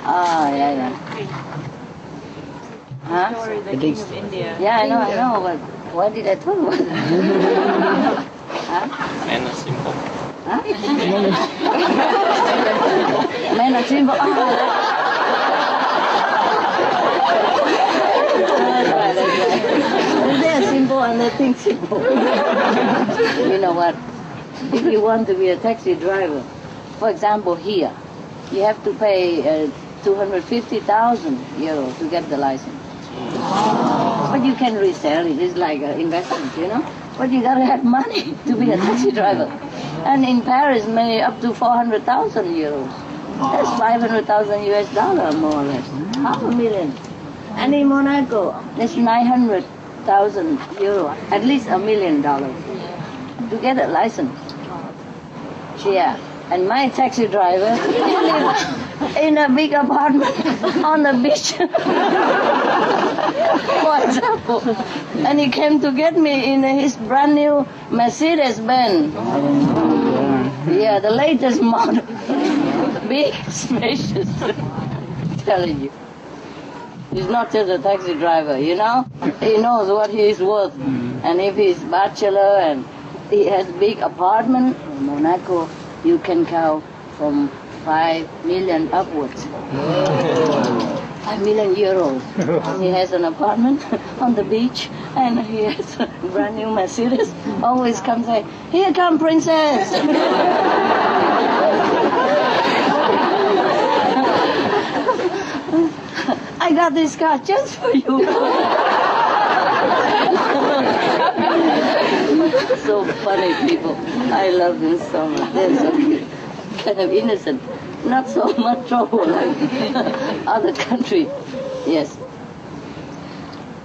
Oh, yeah. Huh? the King of India. Yeah, I know, but why did I talk about that? Huh? Men are simple. Huh? Men are simple. That's right. They're simple and they think simple. You know what? If you want to be a taxi driver, for example here, you have to pay 250,000 euros to get the license. But you can resell it. It's like an investment, you know. But you gotta have money to be a taxi driver. And in Paris, maybe up to 400,000 euros. That's 500,000 US dollar, more or less. $500,000. And in Monaco, that's 900,000 euro, at least $1 million to get a license. Yeah. And my taxi driver, he lives in a big apartment on the beach, for example. And he came to get me in his brand new Mercedes-Benz. Yeah, the latest model. Big, spacious. I'm telling you. He's not just a taxi driver, you know? He knows what he is worth. And if he's bachelor and he has big apartment in Monaco, you can count from 5 million upwards. 5 million euros. He has an apartment on the beach and he has a brand new Mercedes. Always comes say, "Here come princess." I got this car just for you. So funny people. I love them so much. They're so cute. Kind of innocent. Not so much trouble like other countries. Yes.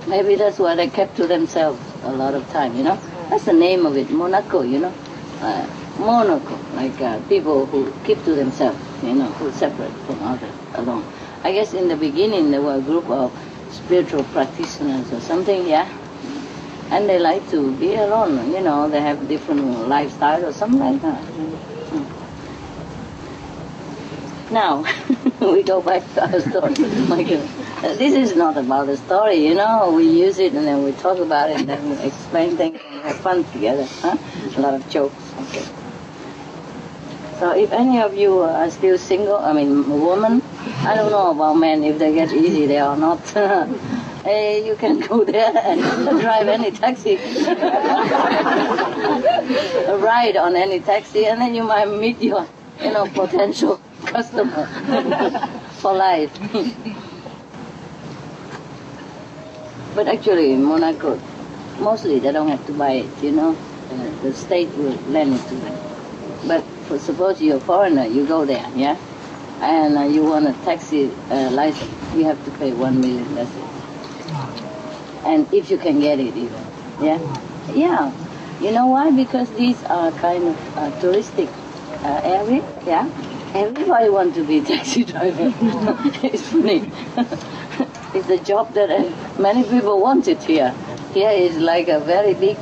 Maybe that's why they kept to themselves a lot of time, you know. That's the name of it, Monaco, you know. Monaco, like people who keep to themselves, you know, who separate from others alone. I guess in the beginning there were a group of spiritual practitioners or something, yeah. And they like to be alone, you know, they have different lifestyle or something like that. Now, we go back to our story. My God. This is not about the story, you know, we use it and then we talk about it and then we explain things and we have fun together, huh? A lot of jokes. Okay. So if any of you are still single, I mean, women, I don't know about men, if they get easy they or not. Hey, you can go there and drive any taxi, ride on any taxi, and then you might meet your, you know, potential customer for life. But actually in Monaco, mostly they don't have to buy it, you know. The state will lend it to them. But for suppose you're a foreigner, you go there, yeah, and you want a taxi license, you have to pay 1 million, that's it. And if you can get it even, yeah? Yeah. You know why? Because these are kind of touristic area, yeah? Everybody wants to be a taxi driver. It's funny. It's a job that many people want it here. Here is like a very big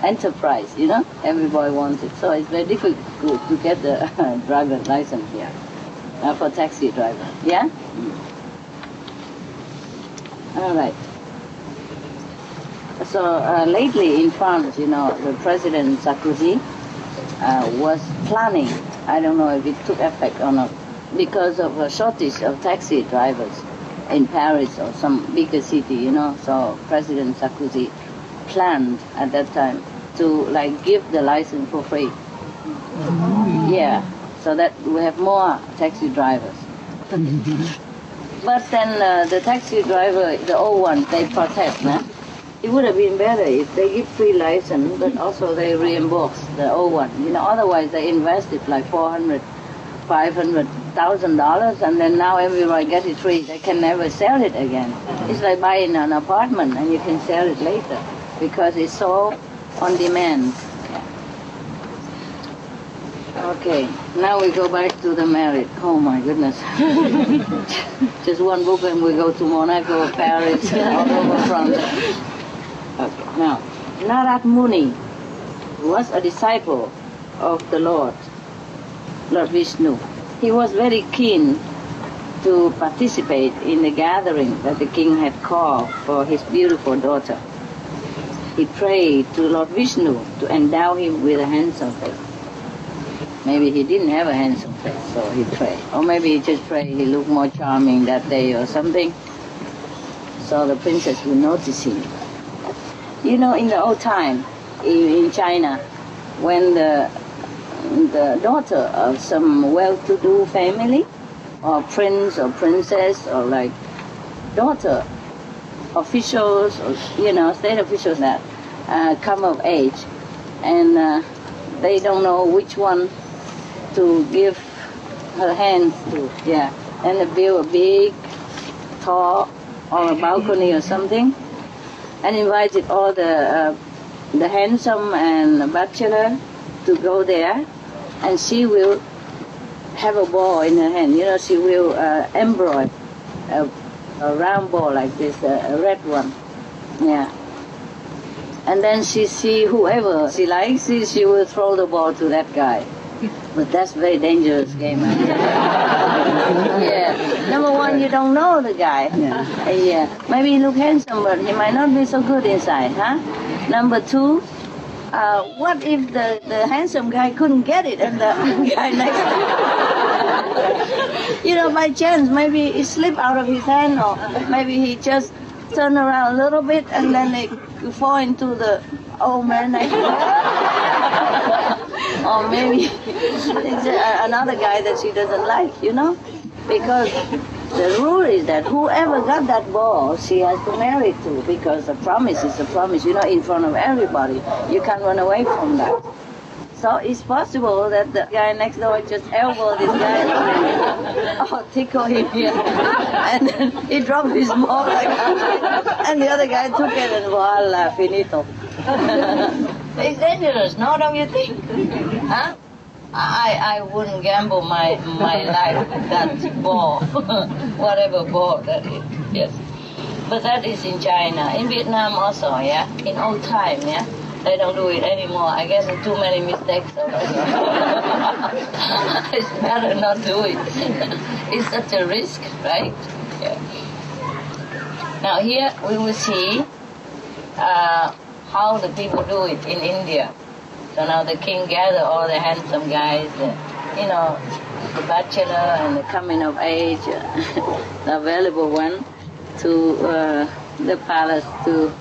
enterprise, you know? Everybody wants it. So it's very difficult to get the driver's license here for taxi driver, yeah? All right. So lately in France, you know, the President Sarkozy was planning, I don't know if it took effect or not, because of a shortage of taxi drivers in Paris or some bigger city, you know. So President Sarkozy planned at that time to like give the license for free. Yeah, so that we have more taxi drivers. But then the taxi driver, the old one, they protest, nah? It would have been better if they give free license, but also they reimburse the old one. You know, otherwise they invested like $400,000, $500,000, and then now everybody gets it free. They can never sell it again. It's like buying an apartment and you can sell it later because it's so on demand. Okay, now we go back to the married. Oh my goodness. Just one book and we go to Monaco, Paris, all over France. Okay, now, Narad Muni was a disciple of the Lord Vishnu. He was very keen to participate in the gathering that the king had called for his beautiful daughter. He prayed to Lord Vishnu to endow him with a handsome face. Maybe he didn't have a handsome face, so he prayed. Or maybe he just prayed he looked more charming that day or something. So the princess would notice him. You know, in the old time, in China, when the daughter of some well-to-do family or prince or princess or like daughter, officials or state officials that come of age, and they don't know which one to give her hands to. Yeah, and they build a big, tall, or a balcony or something, and invited all the handsome and bachelor to go there, and she will have a ball in her hand. She will embroider a round ball like this, a red one. Yeah. And then she see whoever she likes, she will throw the ball to that guy. But that's a very dangerous game. Yeah. Number one, you don't know the guy. Yeah. Maybe he look handsome, but he might not be so good inside, huh? Number two, what if the handsome guy couldn't get it and the guy next to him? By chance, maybe it slipped out of his hand, or maybe he just turned around a little bit and then it fall into the old man next door. Or maybe it's another guy that she doesn't like, because the rule is that whoever got that ball, she has to marry to, because a promise is a promise, in front of everybody. You can't run away from that. So it's possible that the guy next door just elbowed this guy or tickle him here, and then he dropped his ball like that, and the other guy took it and voila, finito. It's dangerous, no, don't you think? Huh? I wouldn't gamble my life with that ball, whatever ball that is, yes. But that is in China. In Vietnam also, yeah? In old time, yeah? They don't do it anymore. I guess there's too many mistakes already. It's better not do it. It's such a risk, right? Yeah. Now here we will see how the people do it in India. So now the king gather all the handsome guys, the bachelor and the coming of age, the available one, to the palace to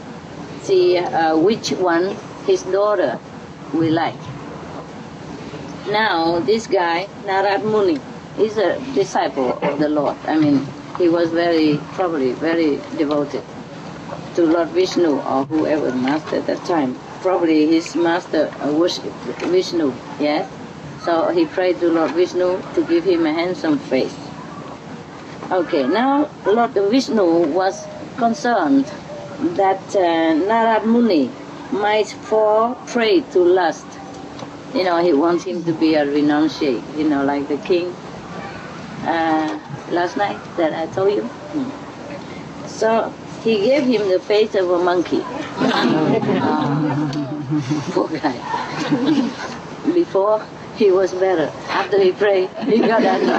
see which one his daughter will like. Now this guy, Narad Muni, is a disciple of the Lord. I mean, he was probably very devoted to Lord Vishnu or whoever the master at that time. Probably his master worshipped Vishnu, yes? So he prayed to Lord Vishnu to give him a handsome face. Okay, now Lord Vishnu was concerned that Narad Muni might fall prey to lust. He wants him to be a renunciate, like the king last night that I told you. So he gave him the face of a monkey. Poor guy. Before, he was better. After he prayed, he got that.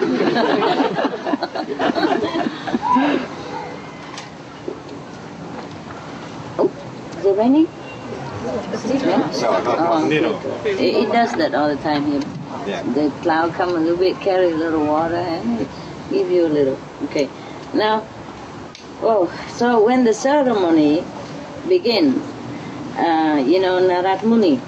Oh, is it raining? Yeah. It does that all the time here. Yeah. The cloud come a little bit, carry a little water, and give you a little. Okay. Now, so when the ceremony begins, Narad Muni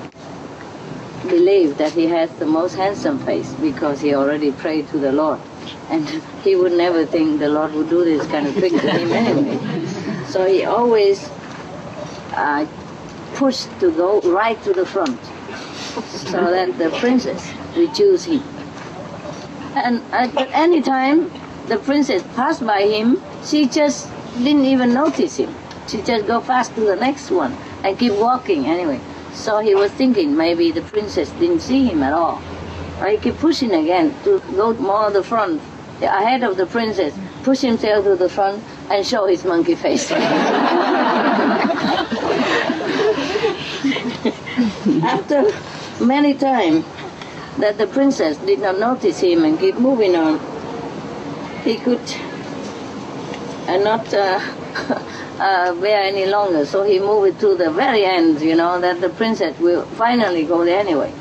believed that he has the most handsome face because he already prayed to the Lord. And he would never think the Lord would do this kind of thing to him anyway. So he always pushed to go right to the front so that the princess would choose him. And at any time the princess passed by him, she just didn't even notice him. She just go fast to the next one and keep walking anyway. So he was thinking maybe the princess didn't see him at all. He keep pushing again to go more to the front, ahead of the princess, push himself to the front and show his monkey face. After many times that the princess did not notice him and keep moving on, he could not bear any longer, so he moved it to the very end, that the princess will finally go there anyway.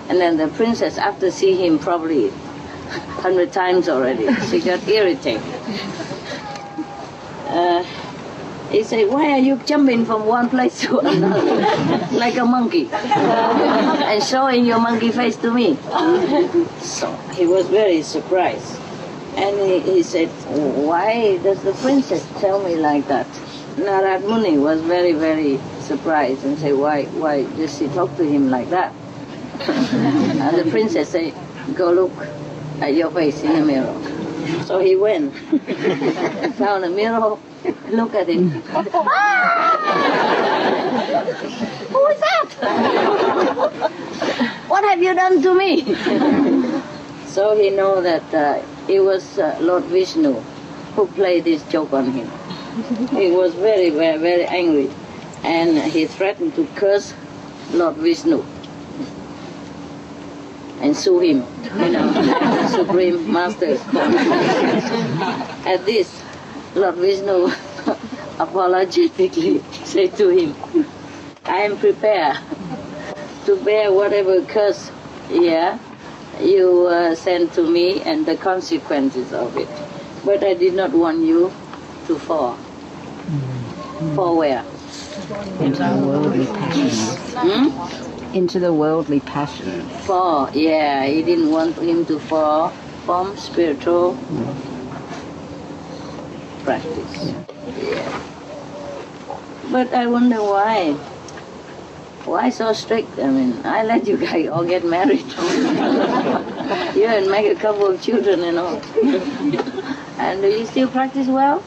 And then the princess, after seeing him probably 100 times already, she got irritated. He said, "Why are you jumping from one place to another like a monkey and showing your monkey face to me?" So he was very surprised. And he said, why does the princess tell me like that? Narad Muni was very, very surprised and said, why does she talk to him like that? And the princess said, go look at your face in the mirror. So he went, found a mirror, look at it. Who is that? What have you done to me? So he know that it was Lord Vishnu who played this joke on him. He was very, very, very angry, and he threatened to curse Lord Vishnu and sue him, the Supreme Master. At this, Lord Vishnu apologetically said to him, I am prepared to bear whatever curse you send to me and the consequences of it. But I did not want you to fall. Fall where? Into the worldly passions. Into the worldly passions. Fall, he didn't want him to fall from spiritual practice. Yeah. But I wonder why. Why so strict? I mean, I let you guys all get married. You and make a couple of children and all. And do you still practice well?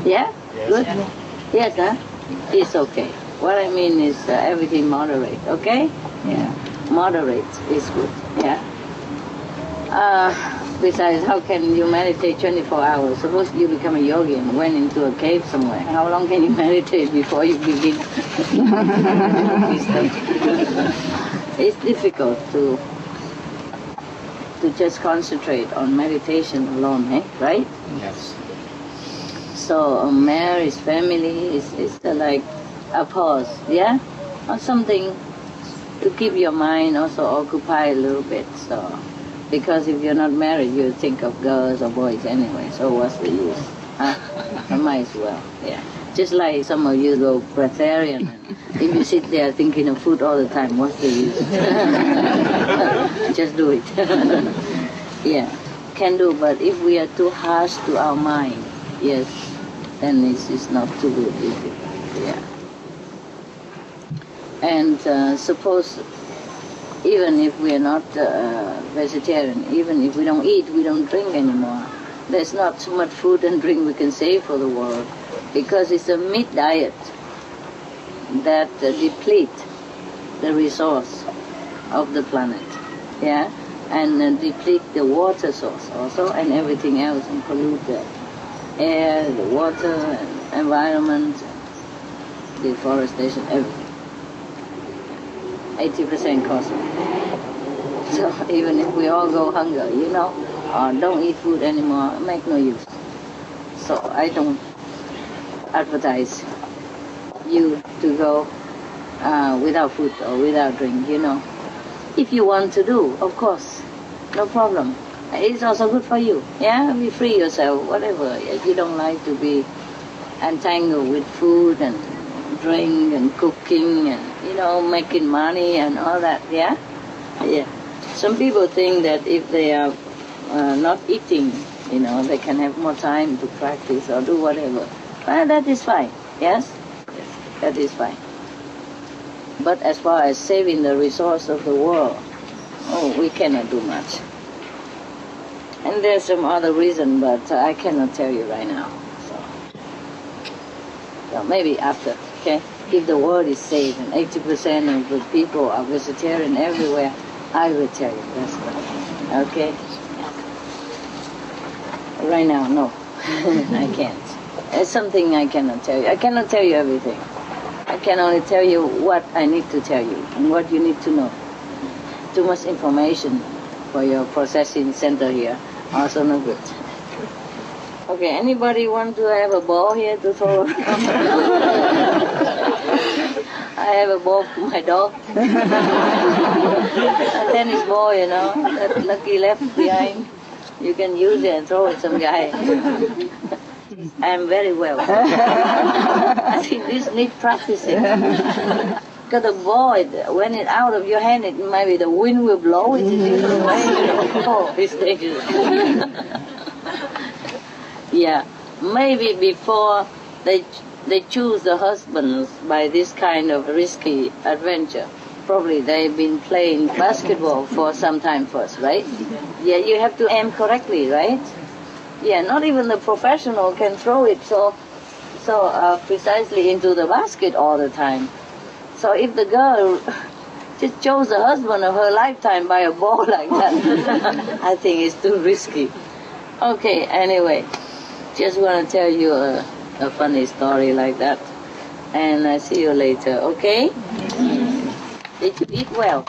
Yeah? Yes. Good? Yes, huh? It's okay. What I mean is everything moderate, okay? Yeah. Moderate is good, yeah? Besides, how can you meditate 24 hours? Suppose you become a yogi and went into a cave somewhere. How long can you meditate before you begin? It's difficult to just concentrate on meditation alone, right? Yes. So marriage, family is like a pause, yeah? Or something to keep your mind also occupied a little bit. So, because if you're not married, you think of girls or boys anyway, so what's the use? Huh? Might as well, yeah. Just like some of you go breatharian, and if you sit there thinking of food all the time, what's the use? Just do it. Yeah, can do, but if we are too harsh to our mind, yes, then it's not too good, is it? Yeah. And suppose, even if we are not vegetarian, even if we don't eat, we don't drink anymore, there's not so much food and drink we can save for the world, because it's a meat diet that deplete the resource of the planet, yeah, and deplete the water source also, and everything else, and pollute the air, the water, and environment, deforestation, everything. 80% cost. So even if we all go hunger, or don't eat food anymore, make no use. So I don't advertise you to go without food or without drink, If you want to do, of course, no problem. It's also good for you, yeah? Be free yourself, whatever. If you don't like to be entangled with food and drink and cooking and, making money and all that, yeah? Yeah. Some people think that if they are not eating, they can have more time to practice or do whatever. Well, that is fine, yes? Yes, that is fine. But as far as saving the resource of the world, we cannot do much. And there's some other reason, but I cannot tell you right now. So maybe after, okay? If the world is safe and 80% of the people are vegetarian everywhere, I will tell you, that's right. Okay? Right now, no. I can't. It's something I cannot tell you. I cannot tell you everything. I can only tell you what I need to tell you and what you need to know. Too much information for your processing center here. Also no good. Okay, anybody want to have a ball here to throw? I have a ball for my dog. A tennis ball, that Lucky left behind. You can use it and throw it some guy. I am very well. I think this needs practicing. Because the boy, when it's out of your hand, it maybe the wind will blow it in different way. Oh, it's dangerous. Yeah, maybe before they choose the husbands by this kind of risky adventure. Probably they've been playing basketball for some time first, right? Yeah, you have to aim correctly, right? Yeah, not even the professional can throw it so precisely into the basket all the time. So if the girl just chose the husband of her lifetime by a ball like that, I think it's too risky. Okay, anyway, just want to tell you a funny story like that. And I see you later, okay? Did you eat well?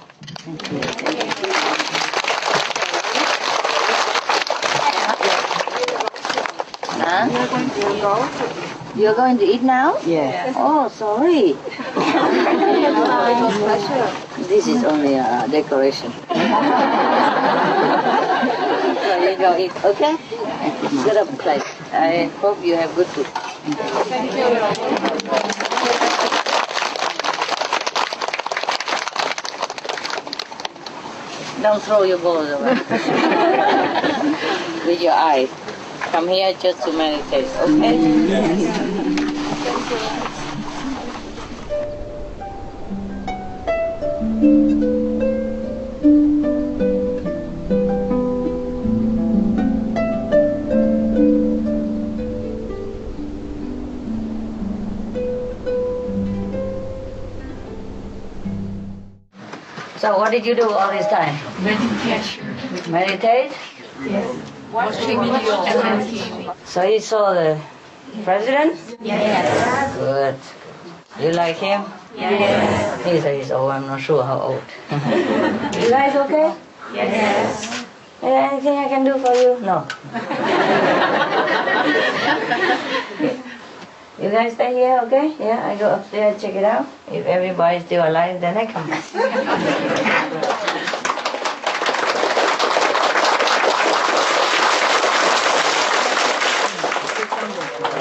Huh? You're going to eat now? Yeah. Oh, sorry. This is only a decoration. So you go eat, okay? Get up, place. I hope you have good food. Thank you. Don't throw your balls away. With your eye. Come here just to meditate, okay? So what did you do all this time? Meditation. Meditate? Yes. Watching video and TV. So you saw the president? Yes. Good. You like him? Yes. He's old, I'm not sure how old. You guys okay? Yes. Is there anything I can do for you? No. You guys stay here, okay? Yeah, I go upstairs, check it out. If everybody's still alive, then I come back.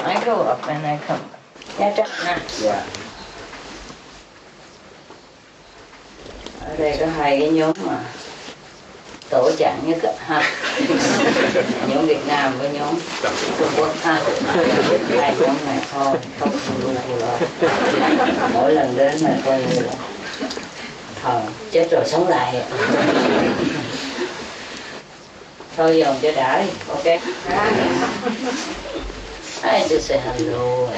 I go up and I come back. Yeah. Ở đây có hai cái nhóm mà tổ trạng nhất ha. Nhóm Việt Nam với nhóm Trung Quốc ha. Hai nhóm này thôi, không lu lo. Mỗi lần đến là coi như là thờ chết rồi sống lại. Thôi dòng cho đã đi, ok? I just say hello.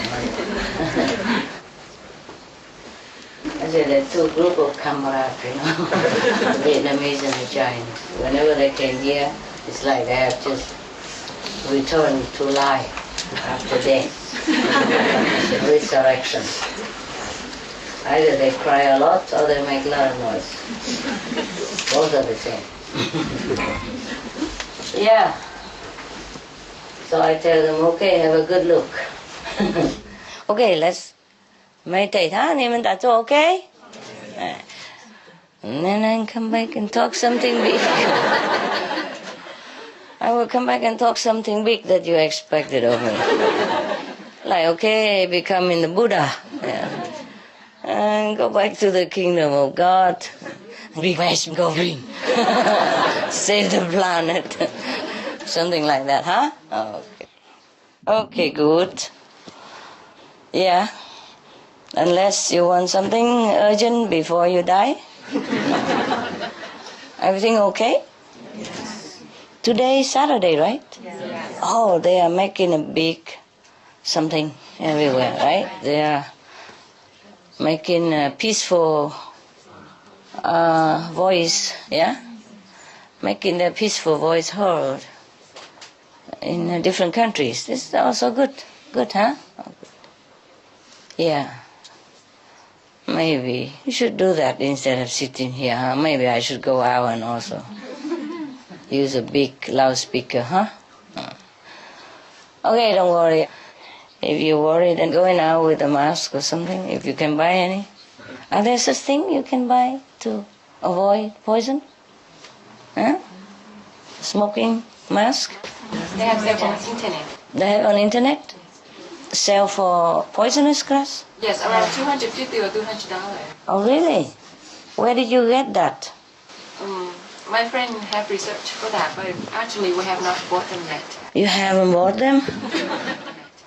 I said there are two group of comrades, you know, Vietnamese and the Chinese. Whenever they came here, it's like they have just returned to life after death. Resurrection. Either they cry a lot or they make a lot of noise. Both are the same. Yeah. So I tell them, okay, have a good look. Okay, let's meditate, huh? Okay? And then I come back and talk something big. I will come back and talk something big that you expected of me. Like, okay, becoming the Buddha. Yeah. And go back to the kingdom of God. Big mass going. Save the planet. Something like that, huh? Okay. Okay, good. Yeah. Unless you want something urgent before you die. Everything okay? Yes. Today is Saturday, right? Yes. Oh, they are making a big something everywhere, right? They are making a peaceful voice, yeah? Making their peaceful voice heard in different countries. This is also good. Good, huh? Oh, good. Yeah. Maybe you should do that instead of sitting here, huh? Maybe I should go out and also use a big loudspeaker, huh? Okay, don't worry. If you're worried, then going out with a mask or something, if you can buy any. Are there such things you can buy to avoid poison? Huh? Smoking mask? They have their own internet. They have on internet? sell for poisonous grass? Yes, around $250 or $200. Oh, really? Where did you get that? My friend have researched for that, but actually we have not bought them yet. You haven't bought them?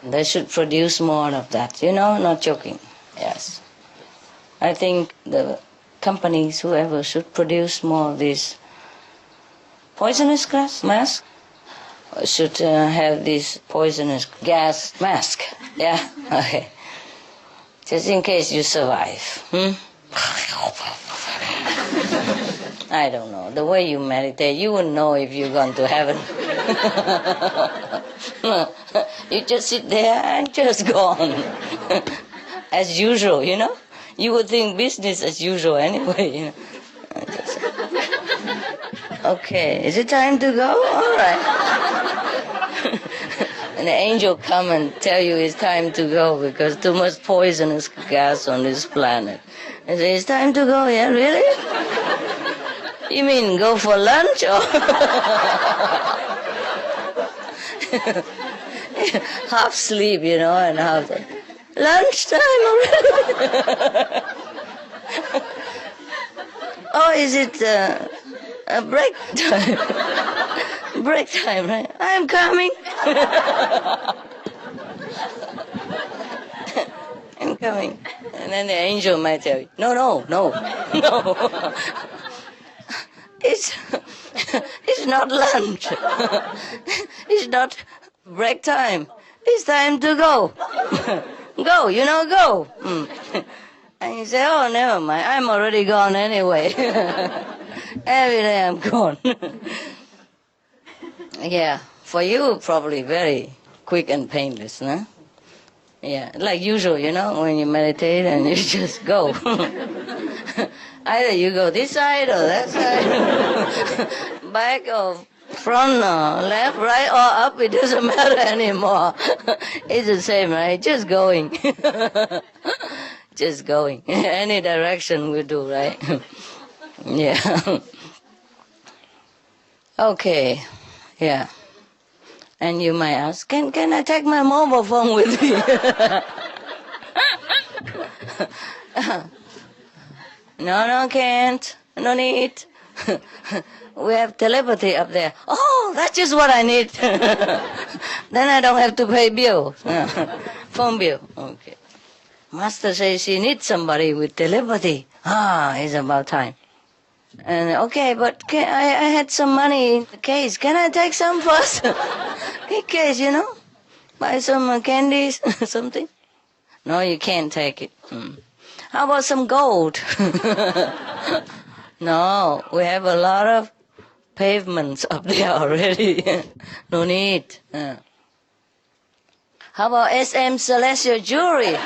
They should produce more of that, you know, not joking. Yes. I think the companies, whoever, should produce more of these poisonous gas mask. Should have this poisonous gas mask. Yeah? Okay. Just in case you survive. I don't know. The way you meditate, you wouldn't know if you're going to heaven. You just sit there and just go on. As usual, you know? You would think business as usual anyway, you know. Okay, is it time to go? All right. And the angel come and tell you it's time to go because too much poisonous gas on this planet. And say, it's time to go, yeah, really? You mean go for lunch or half sleep, you know, and half lunchtime already? Oh, is it a break time? Break time, right? I'm coming. I'm coming. And then the angel might tell you, no. It's not lunch. It's not break time. It's time to go. Go, you know, go. And you say, oh, never mind. I'm already gone anyway. Every day I'm gone. Yeah, for you, probably very quick and painless, no? Yeah, like usual, you know, when you meditate and you just go. Either you go this side or that side, back or front or left, right or up, it doesn't matter anymore. It's the same, right? Just going. Just going. Any direction will do, right? Yeah. Okay. Yeah. And you might ask, can I take my mobile phone with me? No, can't. No need. We have telepathy up there. Oh, that's just what I need. Then I don't have to pay bill. Phone bill. Okay. Master says she needs somebody with telepathy. It's about time. And okay, but I had some money in the case. Can I take some first? In case, you know? Buy some candies, something? No, you can't take it. How about some gold? No, we have a lot of pavements up there already. No need. How about SM Celestial Jewelry?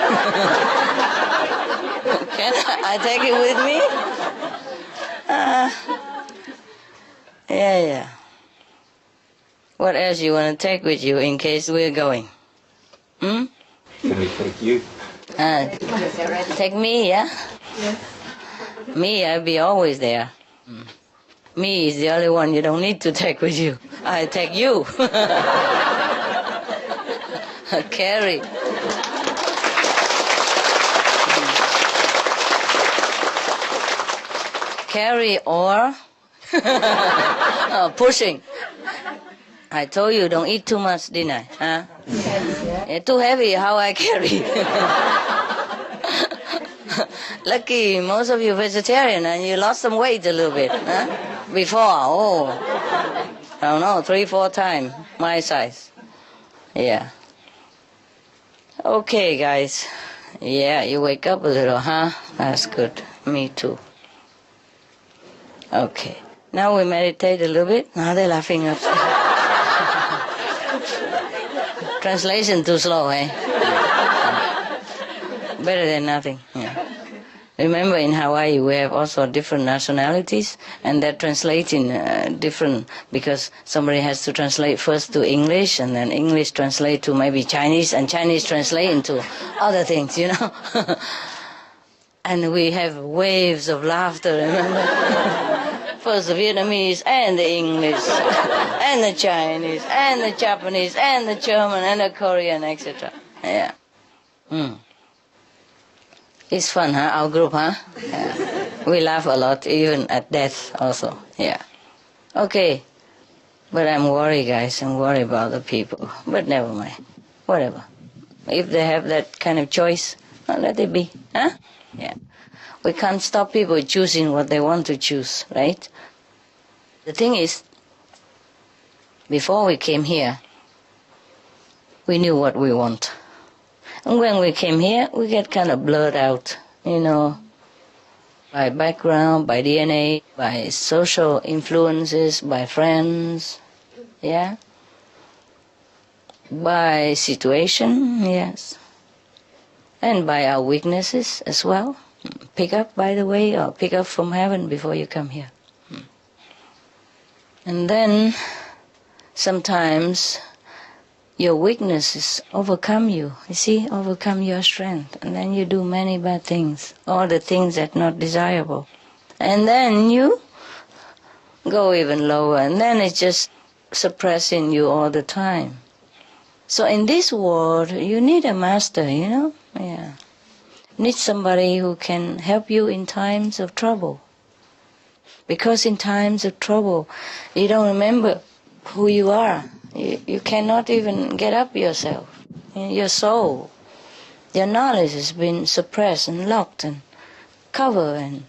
Can I take it with me? Yeah. What else you want to take with you in case we're going? Can we take you? Take me, yeah? Yes. Me, I'll be always there. Me is the only one you don't need to take with you. I take you. Carry. Carry or pushing. I told you don't eat too much, didn't I? Huh? It's too heavy, how I carry. Lucky most of you vegetarian and you lost some weight a little bit. Huh? Before, I don't know, 3-4 times my size. Yeah. Okay, guys. Yeah, you wake up a little, huh? That's good. Me too. Okay. Now we meditate a little bit. Now they're laughing upstairs. Translation too slow, eh? Better than nothing. Yeah. Remember, in Hawaii we have also different nationalities, and they're translating different, because somebody has to translate first to English, and then English translate to maybe Chinese, and Chinese translate into other things, you know. And we have waves of laughter, remember? First the Vietnamese, and the English, and the Chinese, and the Japanese, and the German, and the Korean, etc. Yeah. It's fun, huh? Our group, huh? Yeah. We laugh a lot, even at death also. Yeah. Okay. But I'm worried, guys. I'm worried about the people. But never mind. Whatever. If they have that kind of choice, let it be. Huh? Yeah. We can't stop people choosing what they want to choose, right? The thing is, before we came here, we knew what we want. And when we came here, we get kind of blurred out, by background, by DNA, by social influences, by friends, yeah, by situation, yes, and by our weaknesses as well. Pick up, by the way, or pick up from heaven before you come here. And then sometimes your weaknesses overcome you, overcome your strength, and then you do many bad things, all the things that are not desirable. And then you go even lower, and then it's just suppressing you all the time. So in this world, you need a master, Yeah. Need somebody who can help you in times of trouble. Because in times of trouble, you don't remember who you are. You cannot even get up yourself. Your soul, your knowledge has been suppressed and locked and covered and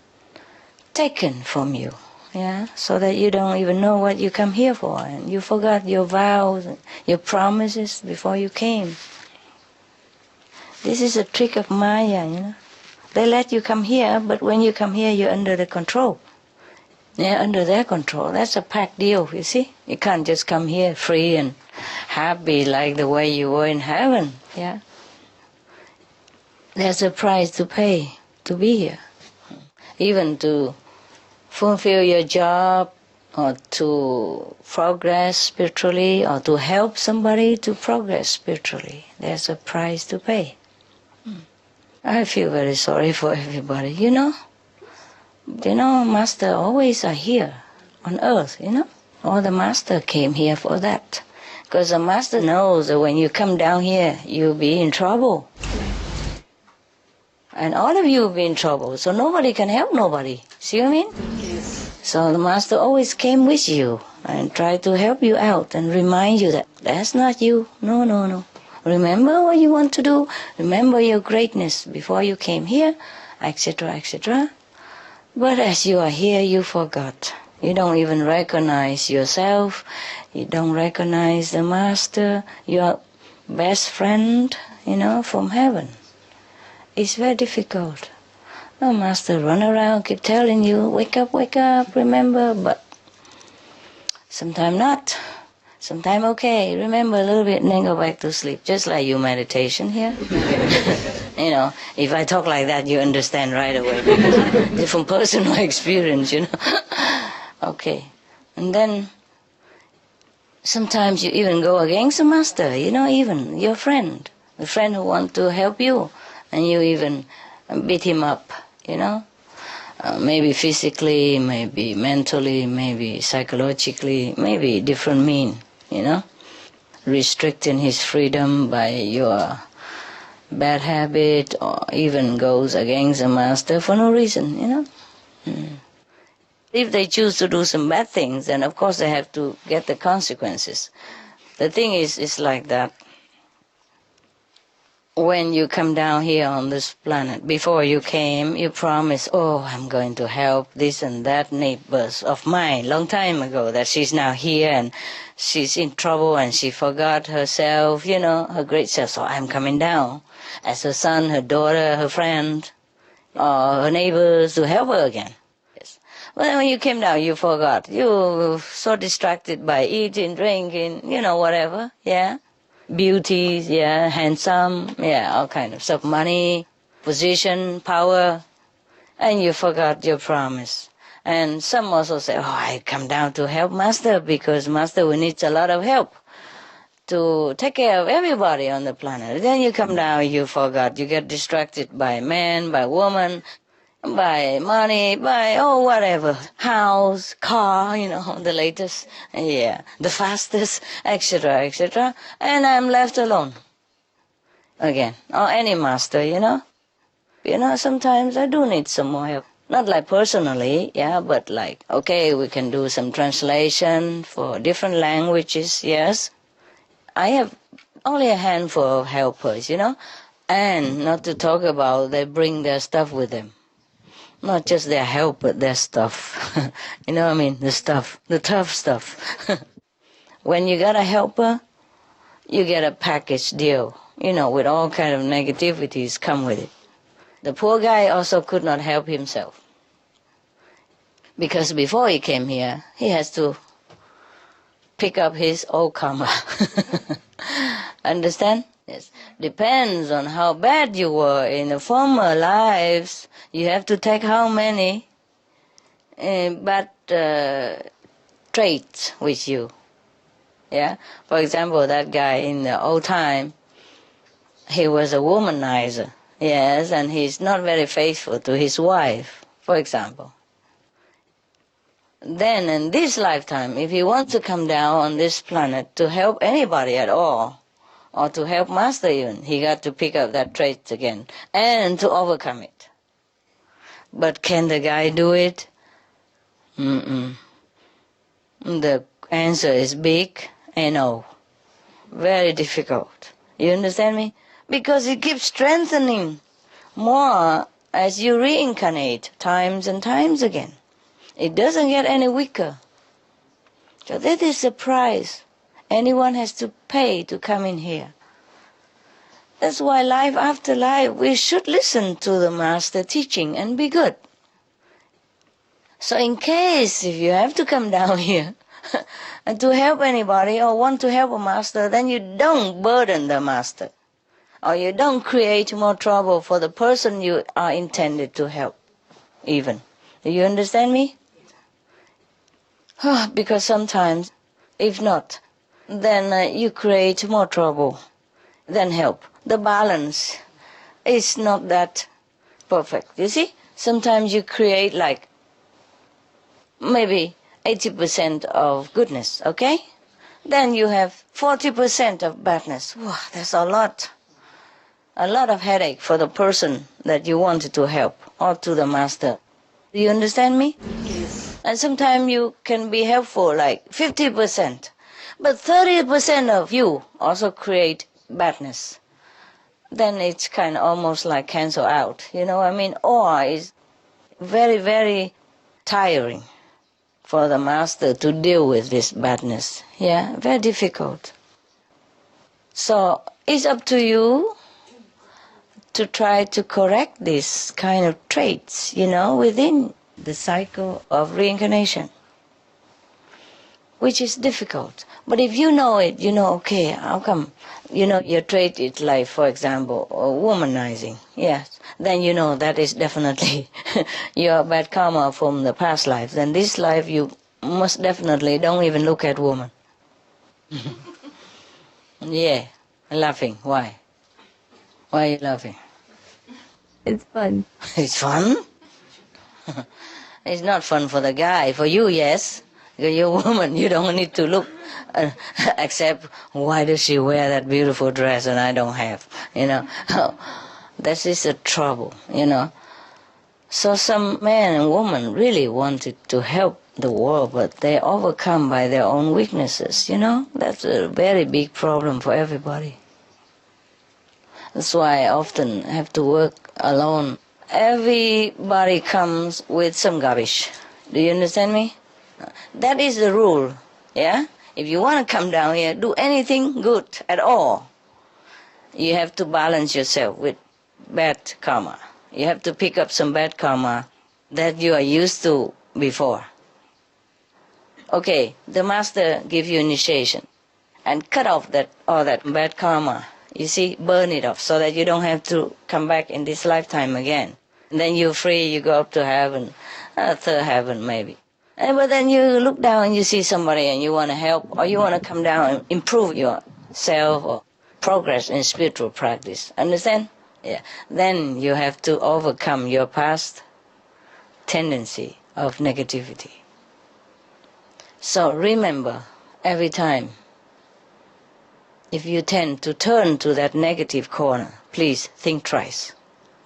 taken from you. Yeah, so that you don't even know what you come here for, and you forgot your vows, and your promises before you came. This is a trick of Maya, They let you come here, but when you come here, you're under the control. Yeah, under their control. That's a pact deal, you see. You can't just come here free and happy like the way you were in heaven. Yeah. There's a price to pay to be here. Even to fulfill your job, or to progress spiritually, or to help somebody to progress spiritually. There's a price to pay. I feel very sorry for everybody, Master always are here on earth, All the Master came here for that. Because the Master knows that when you come down here, you'll be in trouble. And all of you will be in trouble, so nobody can help nobody. See what I mean? Yes. So the Master always came with you and tried to help you out and remind you that that's not you. No. Remember what you want to do. Remember your greatness before you came here, etc., etc. But as you are here, you forgot. You don't even recognize yourself. You don't recognize the Master, your best friend, from heaven. It's very difficult. The Master run around, keep telling you, wake up, remember, but sometimes not. Sometimes okay, remember a little bit and then go back to sleep, just like your meditation here. If I talk like that, you understand right away, because from personal experience, Okay. And then sometimes you even go against the Master, even your friend, the friend who wants to help you, and you even beat him up, maybe physically, maybe mentally, maybe psychologically, maybe different mean, restricting his freedom by your bad habit, or even goes against the Master for no reason, If they choose to do some bad things, then of course they have to get the consequences. The thing is, it's like that. When you come down here on this planet, before you came, you promised, I'm going to help this and that neighbors of mine, long time ago, that she's now here and she's in trouble and she forgot herself, her great self, so I'm coming down as her son, her daughter, her friend, or her neighbors to help her again. Yes. Well, when you came down, you forgot. You were so distracted by eating, drinking, whatever, yeah. Beauty, yeah, handsome, yeah, all kind of stuff, money, position, power, and you forgot your promise. And some also say, I come down to help Master because Master will need a lot of help to take care of everybody on the planet. Then you come down, you forgot, you get distracted by man, by woman, by money, by, whatever, house, car, the latest, yeah, the fastest, etc., etc., and I'm left alone. again, or any master, you know. You know, sometimes I do need some more help. Not like personally, yeah, but like, okay, we can do some translation for different languages, yes. I have only a handful of helpers, you know, and not to talk about they bring their stuff with them. Not just their help, but their stuff. You know what I mean? The stuff, the tough stuff. When you got a helper, you get a package deal, you know, with all kind of negativities come with it. The poor guy also could not help himself. Because before he came here, he has to pick up his old karma. Understand? Yes. Depends on how bad you were in the former lives. You have to take how many bad traits with you. Yeah. For example, that guy in the old time, he was a womanizer. Yes, and he's not very faithful to his wife, for example. Then in this lifetime, if he wants to come down on this planet to help anybody at all, or to help Master even, he got to pick up that trait again, and to overcome it. But can the guy do it? The answer is big and no. Very difficult. You understand me? Because it keeps strengthening more as you reincarnate times and times again. It doesn't get any weaker. So that is the price anyone has to pay to come in here. That's why life after life we should listen to the Master teaching and be good. So in case if you have to come down here and to help anybody or want to help a Master, then you don't burden the Master. Or you don't create more trouble for the person you are intended to help, even. Do you understand me? Because sometimes, if not, then you create more trouble than help. The balance is not that perfect, you see? Sometimes you create like maybe 80% of goodness, okay? Then you have 40% of badness. Wow, that's a lot. A lot of headache for the person that you wanted to help or to the Master. Do you understand me? Yes. And sometimes you can be helpful like 50%, but 30% of you also create badness. Then it's kind of almost like cancel out, you know what I mean? Or it's very, very tiring for the Master to deal with this badness. Yeah, very difficult. So it's up to you to try to correct this kind of traits, you know, within the cycle of reincarnation, which is difficult. But if you know it, you know, okay, how come, you know, your trait is like, for example, womanizing, yes, then you know that is definitely your bad karma from the past life. Then this life you most definitely don't even look at woman. Yeah, laughing, why? Why are you laughing? It's fun. It's fun? It's not fun for the guy. For you, yes. Because you're a woman, you don't need to look. Except, why does she wear that beautiful dress and I don't have? You know, that is a trouble, you know. So some men and women really wanted to help the world, but they're overcome by their own weaknesses, you know. That's a very big problem for everybody. That's why I often have to work alone. Everybody comes with some garbage. Do you understand me? That is the rule, yeah? If you want to come down here, do anything good at all, you have to balance yourself with bad karma. You have to pick up some bad karma that you are used to before. Okay, the Master gives you initiation and cut off all that bad karma. You see, burn it off so that you don't have to come back in this lifetime again. And then you're free, you go up to heaven, third heaven maybe. But then you look down and you see somebody and you want to help, or you want to come down and improve yourself or progress in spiritual practice. Understand? Yeah. Then you have to overcome your past tendency of negativity. So remember, every time if you tend to turn to that negative corner, please think twice.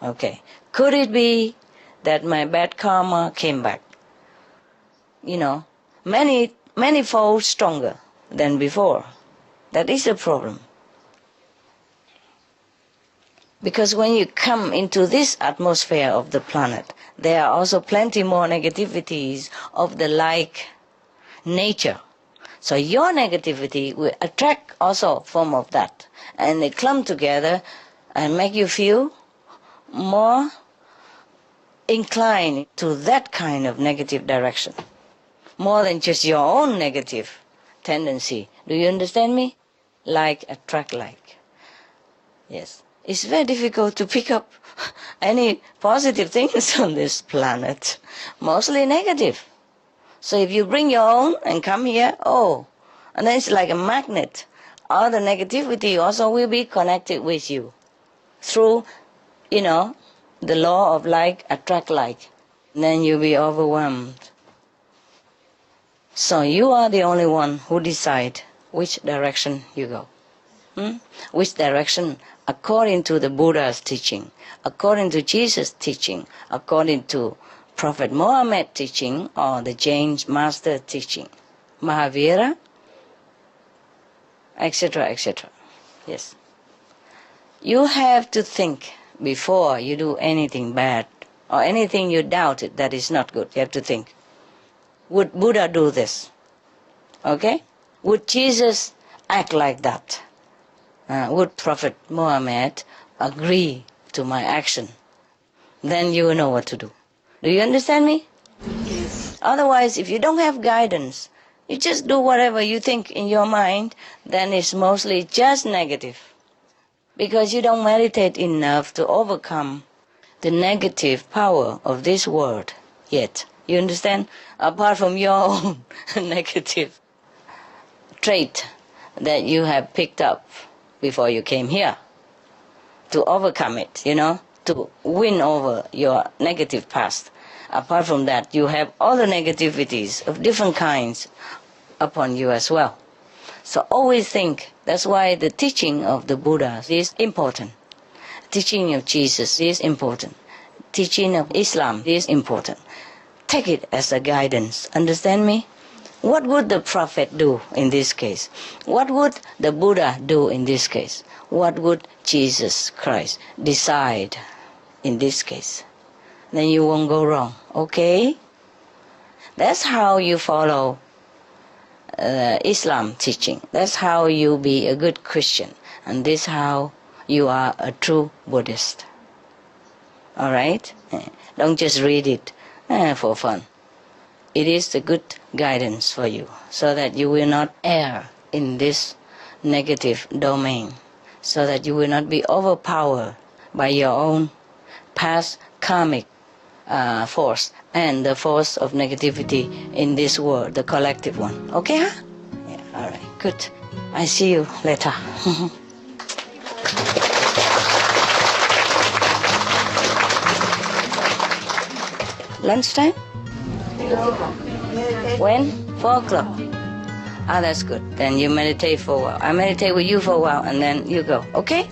Okay. Could it be that my bad karma came back? You know, many-fold stronger than before. That is a problem. Because when you come into this atmosphere of the planet, there are also plenty more negativities of the like nature. So your negativity will attract also form of that. And they clump together and make you feel more inclined to that kind of negative direction. More than just your own negative tendency. Do you understand me? Like attract like. Yes. It's very difficult to pick up any positive things on this planet. Mostly negative. So if you bring your own and come here, and then it's like a magnet. All the negativity also will be connected with you. Through, the law of like, attract like. And then you'll be overwhelmed. So you are the only one who decide which direction you go. Which direction, according to the Buddha's teaching, according to Jesus' teaching, according to Prophet Muhammad teaching, or the Jain master teaching, Mahavira, etc., etc. Yes. You have to think before you do anything bad, or anything you doubted that is not good. You have to think, would Buddha do this? Okay? Would Jesus act like that? Would Prophet Muhammad agree to my action? Then you will know what to do. Do you understand me? Yes. Otherwise, if you don't have guidance, you just do whatever you think in your mind, then it's mostly just negative. Because you don't meditate enough to overcome the negative power of this world yet. You understand? Apart from your own negative trait that you have picked up before you came here, to overcome it, to win over your negative past. Apart from that, you have all the negativities of different kinds upon you as well. So always think, that's why the teaching of the Buddha is important. Teaching of Jesus is important. Teaching of Islam is important. Take it as a guidance, understand me? What would the Prophet do in this case? What would the Buddha do in this case? What would Jesus Christ decide in this case? Then you won't go wrong, okay? That's how you follow Islam teaching. That's how you be a good Christian. And this is how you are a true Buddhist. Alright? Don't just read it for fun. It is a good guidance for you, so that you will not err in this negative domain, so that you will not be overpowered by your own past karmic force and the force of negativity in this world, the collective one. Okay, huh? Yeah, all right, good. I see you later. Lunchtime? When? 4 o'clock. That's good. Then you meditate for a while. I meditate with you for a while and then you go. Okay?